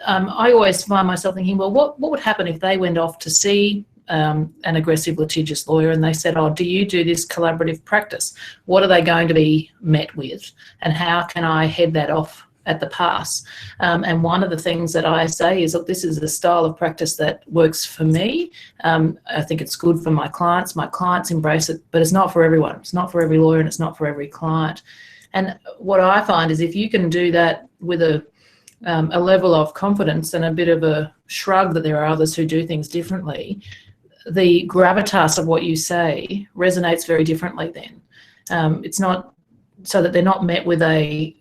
I always find myself thinking, well, what would happen if they went off to see an aggressive litigious lawyer and they said, oh, do you do this collaborative practice? What are they going to be met with, and how can I head that off at the pass? And one of the things that I say is, look, this is the style of practice that works for me. I think it's good for my clients. My clients embrace it, but it's not for everyone. It's not for every lawyer and it's not for every client. And what I find is if you can do that with a level of confidence and a bit of a shrug that there are others who do things differently, the gravitas of what you say resonates very differently then. It's not so that they're not met with a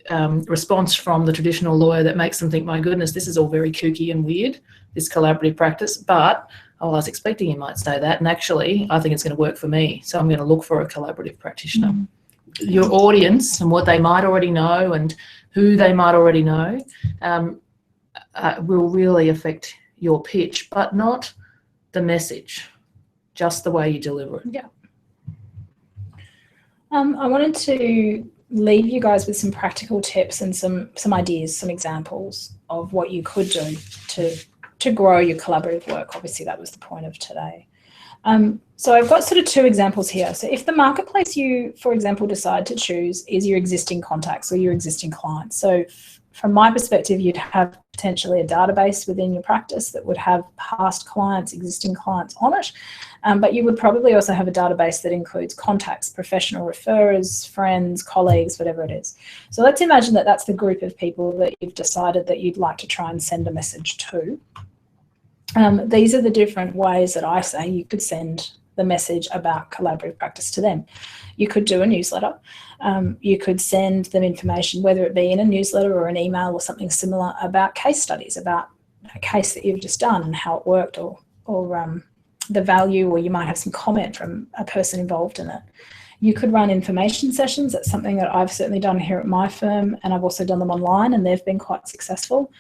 response from the traditional lawyer that makes them think, my goodness, this is all very kooky and weird, this collaborative practice, but oh, I was expecting you might say that, and actually I think it's going to work for me, so I'm going to look for a collaborative practitioner. Your audience and what they might already know and who they might already know will really affect your pitch, but not the message, just the way you deliver it. Yeah. I wanted to leave you guys with some practical tips and some ideas, some examples of what you could do to grow your collaborative work. Obviously, that was the point of today. So I've got sort of two examples here. So if the marketplace you, for example, decide to choose is your existing contacts or your existing clients. So from my perspective, you'd have potentially a database within your practice that would have past clients, existing clients on it. But you would probably also have a database that includes contacts, professional referrers, friends, colleagues, whatever it is. So let's imagine that that's the group of people that you've decided that you'd like to try and send a message to. These are the different ways that I say you could send the message about collaborative practice to them. You could do a newsletter. You could send them information, whether it be in a newsletter or an email or something similar, about case studies, about a case that you've just done and how it worked, or the value, or you might have some comment from a person involved in it. You could run information sessions. That's something that I've certainly done here at my firm, and I've also done them online, and they've been quite successful.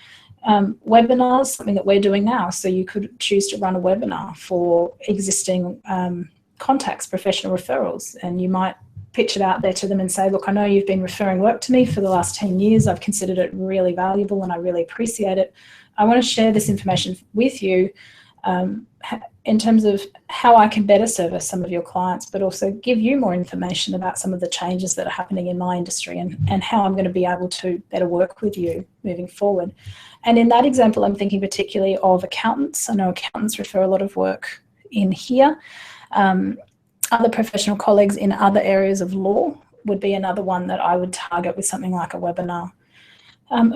Webinars, something that we're doing now. So you could choose to run a webinar for existing contacts, professional referrals, and you might pitch it out there to them and say, look, I know you've been referring work to me for the last 10 years. I've considered it really valuable and I really appreciate it. I want to share this information with you in terms of how I can better service some of your clients, but also give you more information about some of the changes that are happening in my industry and how I'm going to be able to better work with you moving forward. And in that example, I'm thinking particularly of accountants. I know accountants refer a lot of work in here. Other professional colleagues in other areas of law would be another one that I would target with something like a webinar.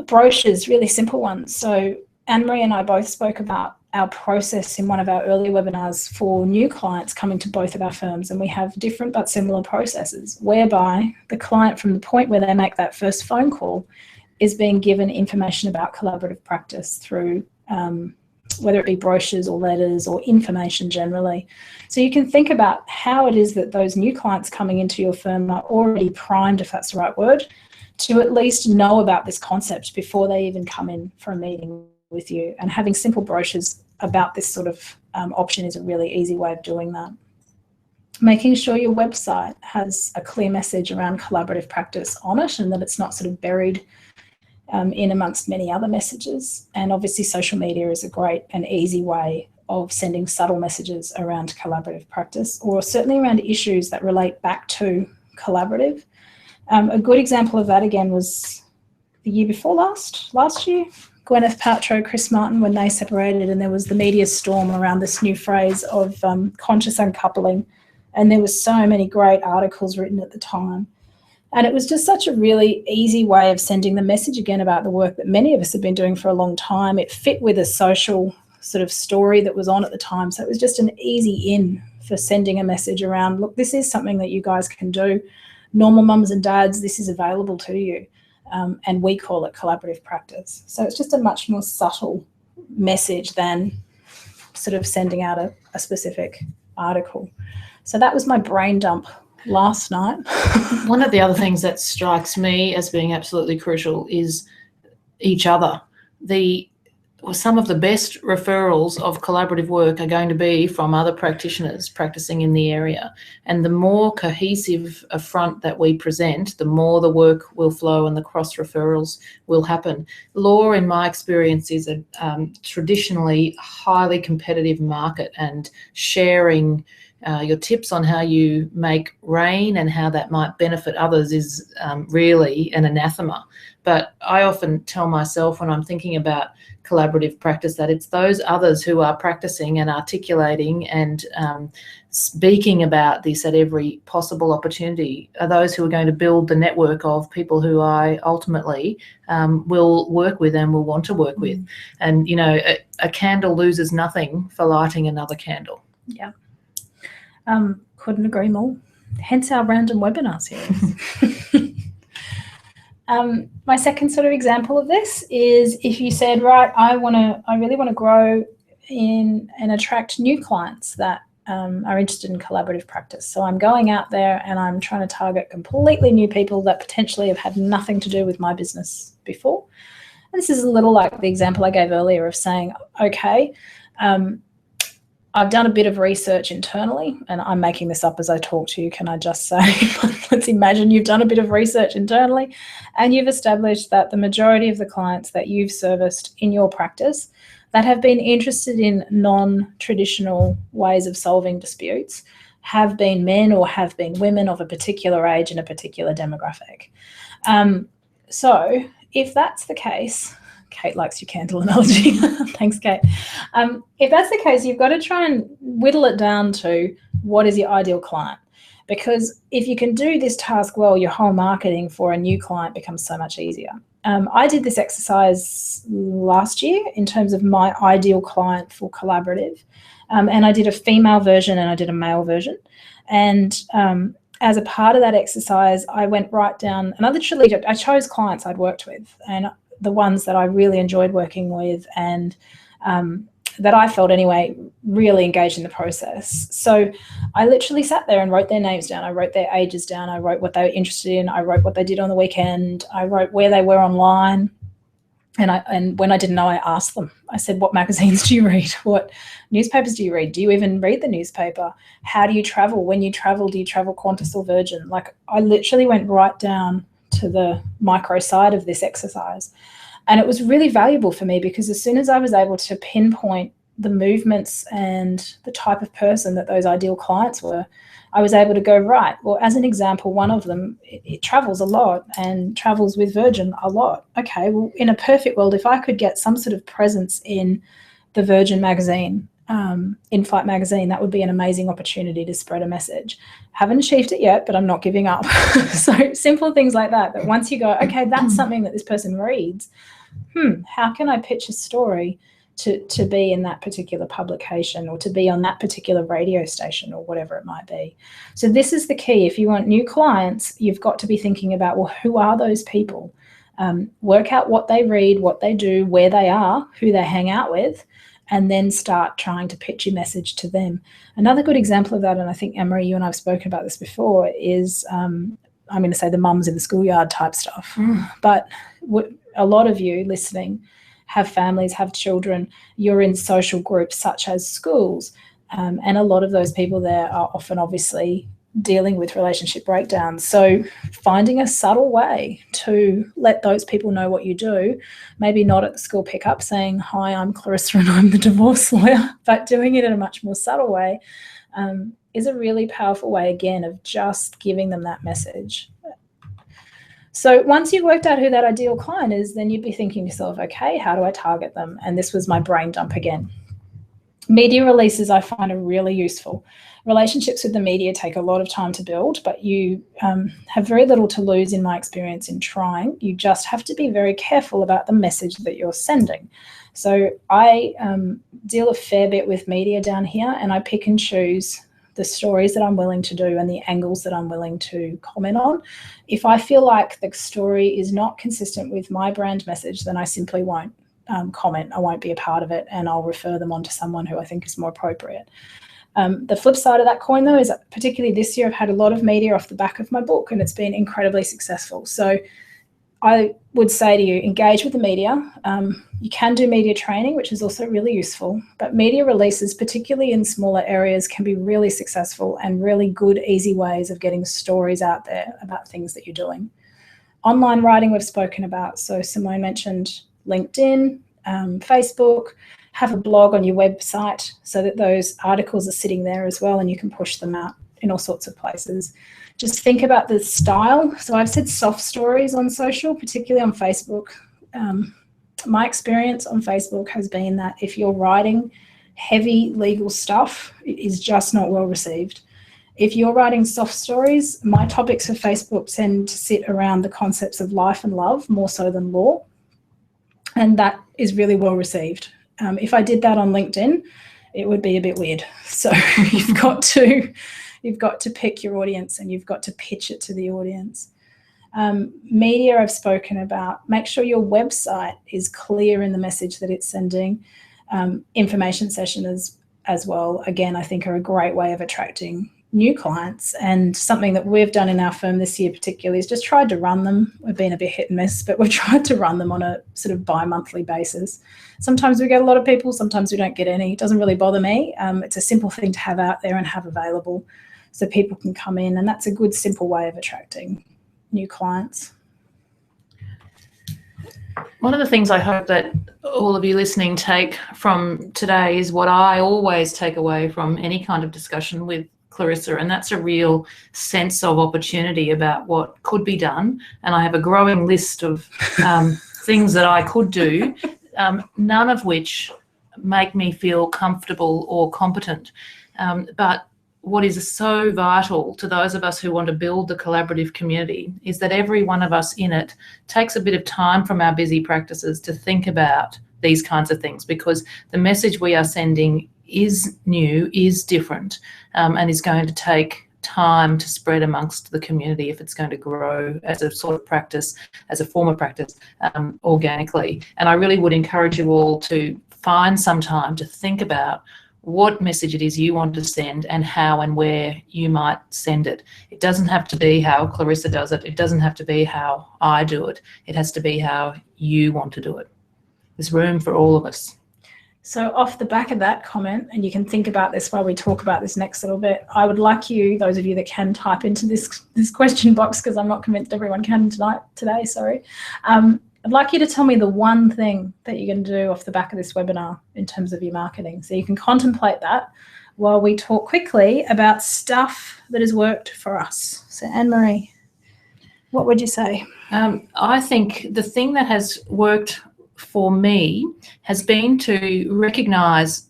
Brochures, really simple ones. So Anne-Marie and I both spoke about our process in one of our earlier webinars for new clients coming to both of our firms, and we have different but similar processes whereby the client, from the point where they make that first phone call, is being given information about collaborative practice through whether it be brochures or letters or information generally. So you can think about how it is that those new clients coming into your firm are already primed, if that's the right word, to at least know about this concept before they even come in for a meeting with you. And having simple brochures about this sort of option is a really easy way of doing that. Making sure your website has a clear message around collaborative practice on it, and that it's not sort of buried in amongst many other messages. And obviously social media is a great and easy way of sending subtle messages around collaborative practice, or certainly around issues that relate back to collaborative. A good example of that again was the year before last year, Gwyneth Paltrow, Chris Martin, when they separated, and there was the media storm around this new phrase of conscious uncoupling, and there was so many great articles written at the time. And it was just such a really easy way of sending the message again about the work that many of us have been doing for a long time. It fit with a social sort of story that was on at the time. So it was just an easy in for sending a message around, look, this is something that you guys can do. Normal mums and dads, this is available to you. And we call it collaborative practice. So it's just a much more subtle message than sort of sending out a specific article. So that was my brain dump last night. One of the other things that strikes me as being absolutely crucial is each other. Some of the best referrals of collaborative work are going to be from other practitioners practicing in the area. And the more cohesive a front that we present, the more the work will flow and the cross referrals will happen. Law, in my experience, is a traditionally highly competitive market, and sharing your tips on how you make rain and how that might benefit others is really an anathema. But I often tell myself when I'm thinking about collaborative practice that it's those others who are practicing and articulating and speaking about this at every possible opportunity are those who are going to build the network of people who I ultimately will work with and will want to work with. And, you know, a candle loses nothing for lighting another candle. Yeah. Couldn't agree more. Hence our random webinar series. My second sort of example of this is if you said, right, I really want to grow in and attract new clients that are interested in collaborative practice. So I'm going out there and I'm trying to target completely new people that potentially have had nothing to do with my business before. And this is a little like the example I gave earlier of saying, okay, I've done a bit of research internally, and I'm making this up as I talk to you, can I just say? Let's imagine you've done a bit of research internally and you've established that the majority of the clients that you've serviced in your practice that have been interested in non-traditional ways of solving disputes have been men or have been women of a particular age and a particular demographic. So if that's the case, Kate likes your candle analogy. Thanks, Kate. If that's the case, you've got to try and whittle it down to what is your ideal client. Because if you can do this task well, your whole marketing for a new client becomes so much easier. I did this exercise last year in terms of my ideal client for collaborative. And I did a female version and I did a male version. And as a part of that exercise, I went right down, and literally I chose clients I'd worked with and the ones that I really enjoyed working with and that I felt anyway really engaged in the process. So I literally sat there and wrote their names down. I wrote their ages down. I wrote what they were interested in. I wrote what they did on the weekend. I wrote where they were online. And when I didn't know, I asked them. I said, what magazines do you read? What newspapers do you read? Do you even read the newspaper? How do you travel? When you travel, do you travel Qantas or Virgin? Like, I literally went right down to the micro side of this exercise. And it was really valuable for me because as soon as I was able to pinpoint the movements and the type of person that those ideal clients were, I was able to go, right, well, as an example, one of them, it travels a lot and travels with Virgin a lot. Okay, well, in a perfect world, if I could get some sort of presence in the Virgin magazine, In-Flight magazine, that would be an amazing opportunity to spread a message. Haven't achieved it yet, but I'm not giving up. So simple things like that, that once you go, okay, that's something that this person reads, how can I pitch a story to be in that particular publication or to be on that particular radio station or whatever it might be. So this is the key. If you want new clients, you've got to be thinking about, well, who are those people? Work out what they read, what they do, where they are, who they hang out with, and then start trying to pitch your message to them. Another good example of that, and I think, Anne-Marie, you and I have spoken about this before, is I'm going to say the mums in the schoolyard type stuff. But a lot of you listening have families, have children, you're in social groups such as schools, and a lot of those people there are often obviously dealing with relationship breakdowns. So finding a subtle way to let those people know what you do, maybe not at the school pickup saying, hi, I'm Clarissa and I'm the divorce lawyer, but doing it in a much more subtle way is a really powerful way, again, of just giving them that message. So once you've worked out who that ideal client is, then you'd be thinking to yourself, okay, how do I target them? And this was my brain dump again. Media releases I find are really useful. Relationships with the media take a lot of time to build, but you have very little to lose in my experience in trying. You just have to be very careful about the message that you're sending. So I deal a fair bit with media down here, and I pick and choose the stories that I'm willing to do and the angles that I'm willing to comment on. If I feel like the story is not consistent with my brand message, then I simply won't comment. I won't be a part of it, and I'll refer them on to someone who I think is more appropriate. The flip side of that coin, though, is that particularly this year I've had a lot of media off the back of my book, and it's been incredibly successful. So I would say to you, engage with the media. You can do media training, which is also really useful, but media releases, particularly in smaller areas, can be really successful and really good, easy ways of getting stories out there about things that you're doing. Online writing we've spoken about. So Simone mentioned LinkedIn, Facebook, have a blog on your website so that those articles are sitting there as well and you can push them out in all sorts of places. Just think about the style. So I've said soft stories on social, particularly on Facebook. My experience on Facebook has been that if you're writing heavy legal stuff, it is just not well received. If you're writing soft stories, my topics for Facebook tend to sit around the concepts of life and love more so than law, and that is really well received. If I did that on LinkedIn, it would be a bit weird. So you've got to pick your audience and you've got to pitch it to the audience. Media I've spoken about. Make sure your website is clear in the message that it's sending. Information sessions as well, again, I think are a great way of attracting new clients. And something that we've done in our firm this year particularly is just tried to run them. We've been a bit hit and miss, but we've tried to run them on a sort of bi-monthly basis. Sometimes we get a lot of people, sometimes we don't get any. It doesn't really bother me. It's a simple thing to have out there and have available so people can come in, and that's a good simple way of attracting new clients. One of the things I hope that all of you listening take from today is what I always take away from any kind of discussion with Clarissa, and that's a real sense of opportunity about what could be done. And I have a growing list of things that I could do, none of which make me feel comfortable or competent. But what is so vital to those of us who want to build the collaborative community is that every one of us in it takes a bit of time from our busy practices to think about these kinds of things, because the message we are sending is new, is different, and is going to take time to spread amongst the community if it's going to grow as a sort of practice, as a form of practice, organically. And I really would encourage you all to find some time to think about what message it is you want to send and how and where you might send it. It doesn't have to be how Clarissa does it. It doesn't have to be how I do it. It has to be how you want to do it. There's room for all of us. So off the back of that comment, and you can think about this while we talk about this next little bit, I would like you, those of you that can, type into this question box, because I'm not convinced everyone can today, sorry. I'd like you to tell me the one thing that you're going to do off the back of this webinar in terms of your marketing. So you can contemplate that while we talk quickly about stuff that has worked for us. So Anne-Marie, what would you say? I think the thing that has worked for me has been to recognise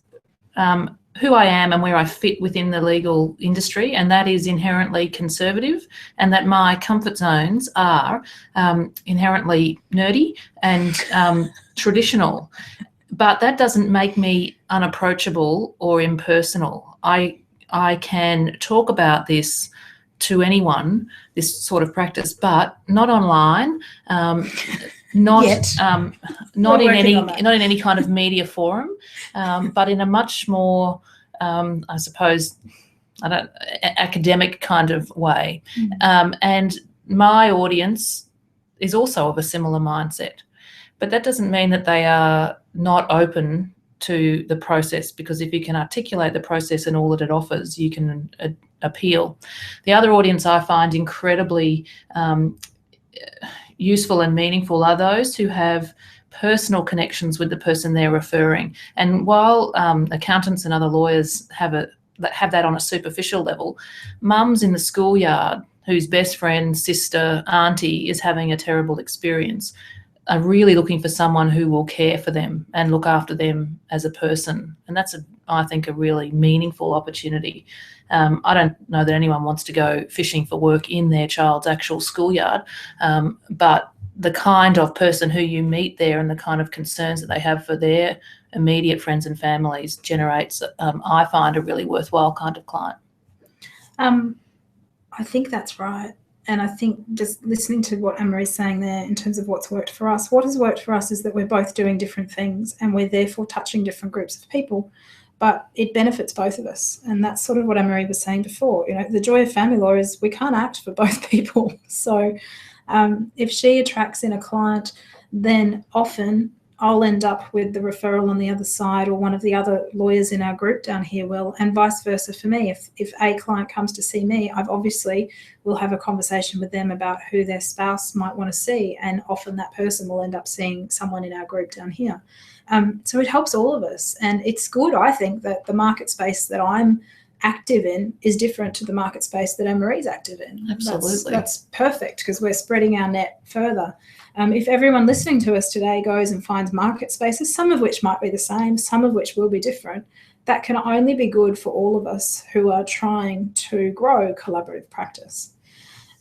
who I am and where I fit within the legal industry, and that is inherently conservative, and that my comfort zones are inherently nerdy and traditional. But that doesn't make me unapproachable or impersonal. I can talk about this to anyone, this sort of practice, but not online. Not in any kind of media forum, but in a much more, I suppose, academic kind of way. And my audience is also of a similar mindset, but that doesn't mean that they are not open to the process, because if you can articulate the process and all that it offers, you can appeal. The other audience I find incredibly useful and meaningful are those who have personal connections with the person they're referring. And while accountants and other lawyers have that on a superficial level, mums in the schoolyard whose best friend, sister, auntie is having a terrible experience are really looking for someone who will care for them and look after them as a person. And that's, I think, a really meaningful opportunity. I don't know that anyone wants to go fishing for work in their child's actual schoolyard, but the kind of person who you meet there and the kind of concerns that they have for their immediate friends and families generates, I find, a really worthwhile kind of client. I think that's right. And I think just listening to what Anne-Marie's saying there in terms of what's worked for us, what has worked for us is that we're both doing different things and we're therefore touching different groups of people, but it benefits both of us. And that's sort of what Anne-Marie was saying before. You know, the joy of family law is we can't act for both people. So if she attracts in a client, then often I'll end up with the referral on the other side, or one of the other lawyers in our group down here will, and vice versa for me. If a client comes to see me, I've obviously will have a conversation with them about who their spouse might want to see, and often that person will end up seeing someone in our group down here. So it helps all of us, and it's good, I think, that the market space that I'm active in is different to the market space that Anne-Marie's active in. Absolutely. That's perfect, because we're spreading our net further. If everyone listening to us today goes and finds market spaces, some of which might be the same, some of which will be different, that can only be good for all of us who are trying to grow collaborative practice.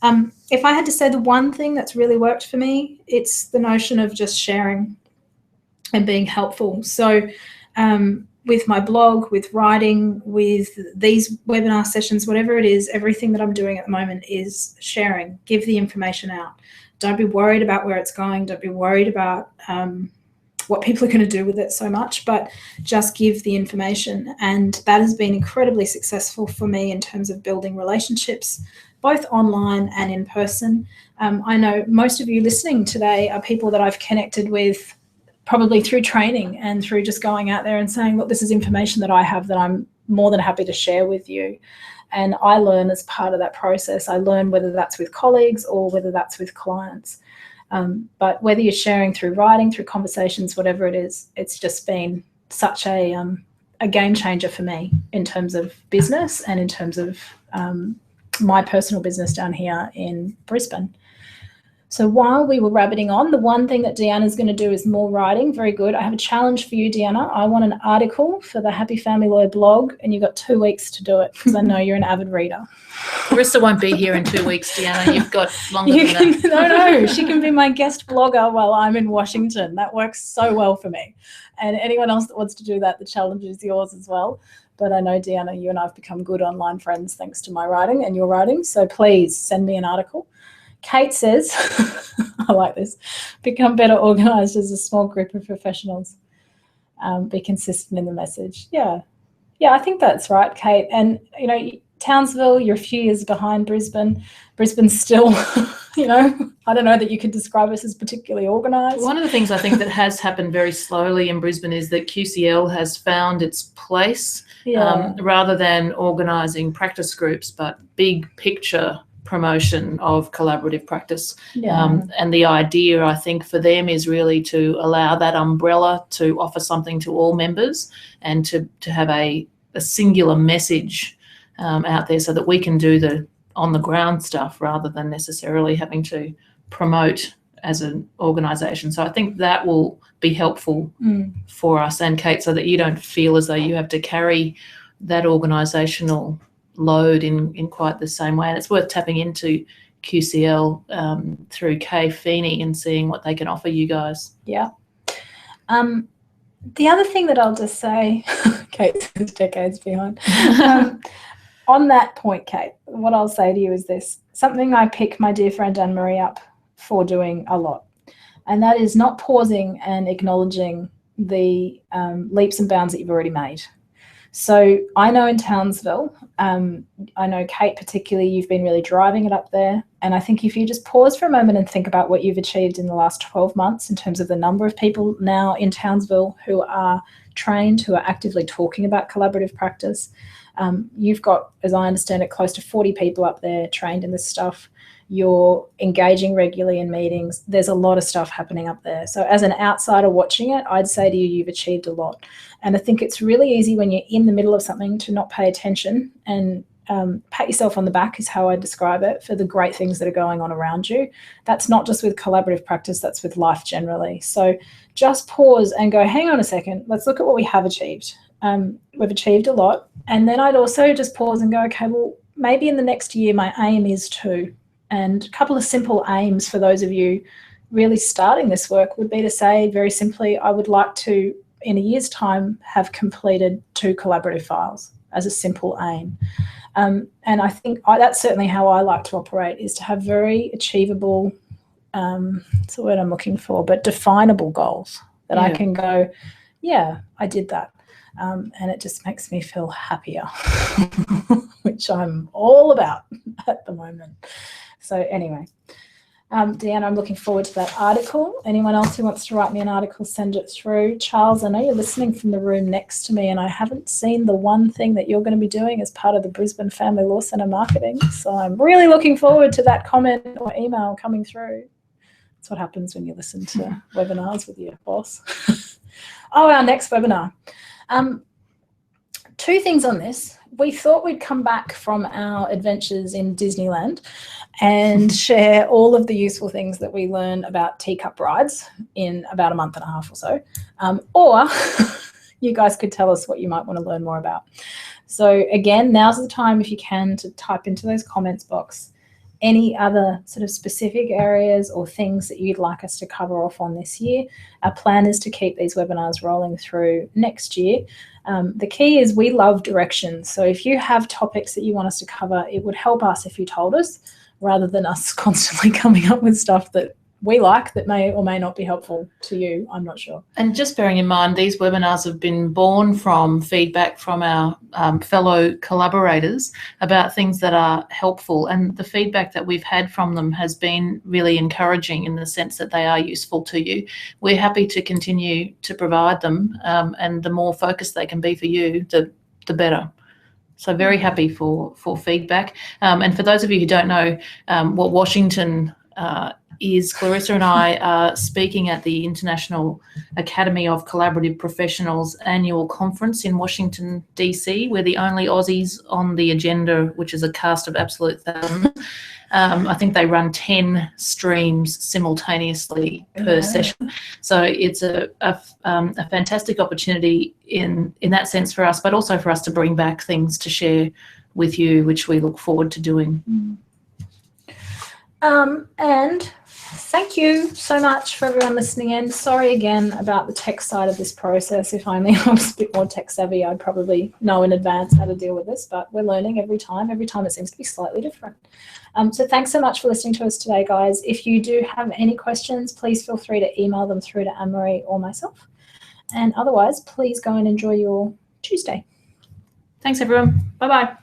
If I had to say the one thing that's really worked for me, it's the notion of just sharing and being helpful. So with my blog, with writing, with these webinar sessions, whatever it is, everything that I'm doing at the moment is sharing, give the information out. Don't be worried about where it's going. Don't be worried about what people are going to do with it so much, but just give the information. And that has been incredibly successful for me in terms of building relationships, both online and in person. I know most of you listening today are people that I've connected with probably through training and through just going out there and saying, look, this is information that I have that I'm more than happy to share with you. And I learn as part of that process. I learn whether that's with colleagues or whether that's with clients. But whether you're sharing through writing, through conversations, whatever it is, it's just been such a game changer for me in terms of business and in terms of my personal business down here in Brisbane. So while we were rabbiting on, the one thing that Deanna's going to do is more writing. Very good. I have a challenge for you, Deanna. I want an article for the Happy Family Lawyer blog, and you've got 2 weeks to do it because I know you're an avid reader. Carissa won't be here in 2 weeks, Deanna. You've got longer than that. No, she can be my guest blogger while I'm in Washington. That works so well for me. And anyone else that wants to do that, the challenge is yours as well. But I know, Deanna, you and I have become good online friends thanks to my writing and your writing. So please send me an article. Kate says, I like this, become better organised as a small group of professionals. Be consistent in the message. Yeah, I think that's right, Kate. And, you know, Townsville, you're a few years behind Brisbane. Brisbane's still, you know, I don't know that you could describe us as particularly organised. One of the things I think that has happened very slowly in Brisbane is that QCL has found its place rather than organising practice groups, but big picture promotion of collaborative practice. And the idea, I think, for them is really to allow that umbrella to offer something to all members and to have a singular message out there so that we can do the on-the-ground stuff rather than necessarily having to promote as an organisation. So I think that will be helpful for us and Kate, so that you don't feel as though you have to carry that organisational load in quite the same way. And it's worth tapping into QCL through Kay Feeney and seeing what they can offer you guys. Yeah. The other thing that I'll just say, Kate is decades behind. On that point, Kate, what I'll say to you is this, something I pick my dear friend Anne-Marie up for doing a lot, and that is not pausing and acknowledging the leaps and bounds that you've already made. So I know in Townsville, I know Kate particularly, you've been really driving it up there. And I think if you just pause for a moment and think about what you've achieved in the last 12 months in terms of the number of people now in Townsville who are trained, who are actively talking about collaborative practice. You've got, as I understand it, close to 40 people up there trained in this stuff. You're engaging regularly in meetings. There's a lot of stuff happening up there. So as an outsider watching it, I'd say to you, you've achieved a lot. And I think it's really easy when you're in the middle of something to not pay attention and pat yourself on the back is how I describe it, for the great things that are going on around you. That's not just with collaborative practice, that's with life generally. So just pause and go, hang on a second, let's look at what we have achieved. We've achieved a lot. And then I'd also just pause and go, okay, well, maybe in the next year my aim is to, and a couple of simple aims for those of you really starting this work would be to say very simply, I would like to, in a year's time, have completed 2 collaborative files as a simple aim. And I think that's certainly how I like to operate, is to have very achievable, it's the word I'm looking for, but definable goals that I can go, yeah, I did that. And it just makes me feel happier, which I'm all about at the moment. So anyway, Deanna, I'm looking forward to that article. Anyone else who wants to write me an article, send it through. Charles, I know you're listening from the room next to me, and I haven't seen the one thing that you're going to be doing as part of the Brisbane Family Law Centre marketing. So I'm really looking forward to that comment or email coming through. That's what happens when you listen to webinars with your boss. Oh, our next webinar. 2 things on this. We thought we'd come back from our adventures in Disneyland and share all of the useful things that we learn about teacup rides in about a month and a half or so. Or you guys could tell us what you might want to learn more about. So again, now's the time, if you can, to type into those comments box any other sort of specific areas or things that you'd like us to cover off on this year. Our plan is to keep these webinars rolling through next year. The key is we love directions. So if you have topics that you want us to cover, it would help us if you told us, rather than us constantly coming up with stuff that we like that may or may not be helpful to you. I'm not sure. And just bearing in mind, these webinars have been born from feedback from our fellow collaborators about things that are helpful, and the feedback that we've had from them has been really encouraging in the sense that they are useful to you. We're happy to continue to provide them, and the more focused they can be for you, the better. So very happy for feedback. And for those of you who don't know what Washington is, Clarissa and I are speaking at the International Academy of Collaborative Professionals annual conference in Washington, D.C. We're the only Aussies on the agenda, which is a cast of absolute thousands. I think they run 10 streams simultaneously per session. So it's a fantastic opportunity in that sense for us, but also for us to bring back things to share with you, which we look forward to doing. And thank you so much for everyone listening in. Sorry again about the tech side of this process. If only I was a bit more tech savvy, I'd probably know in advance how to deal with this, but we're learning every time. Every time it seems to be slightly different. So thanks so much for listening to us today, guys. If you do have any questions, please feel free to email them through to Anne-Marie or myself. And otherwise, please go and enjoy your Tuesday. Thanks, everyone. Bye-bye.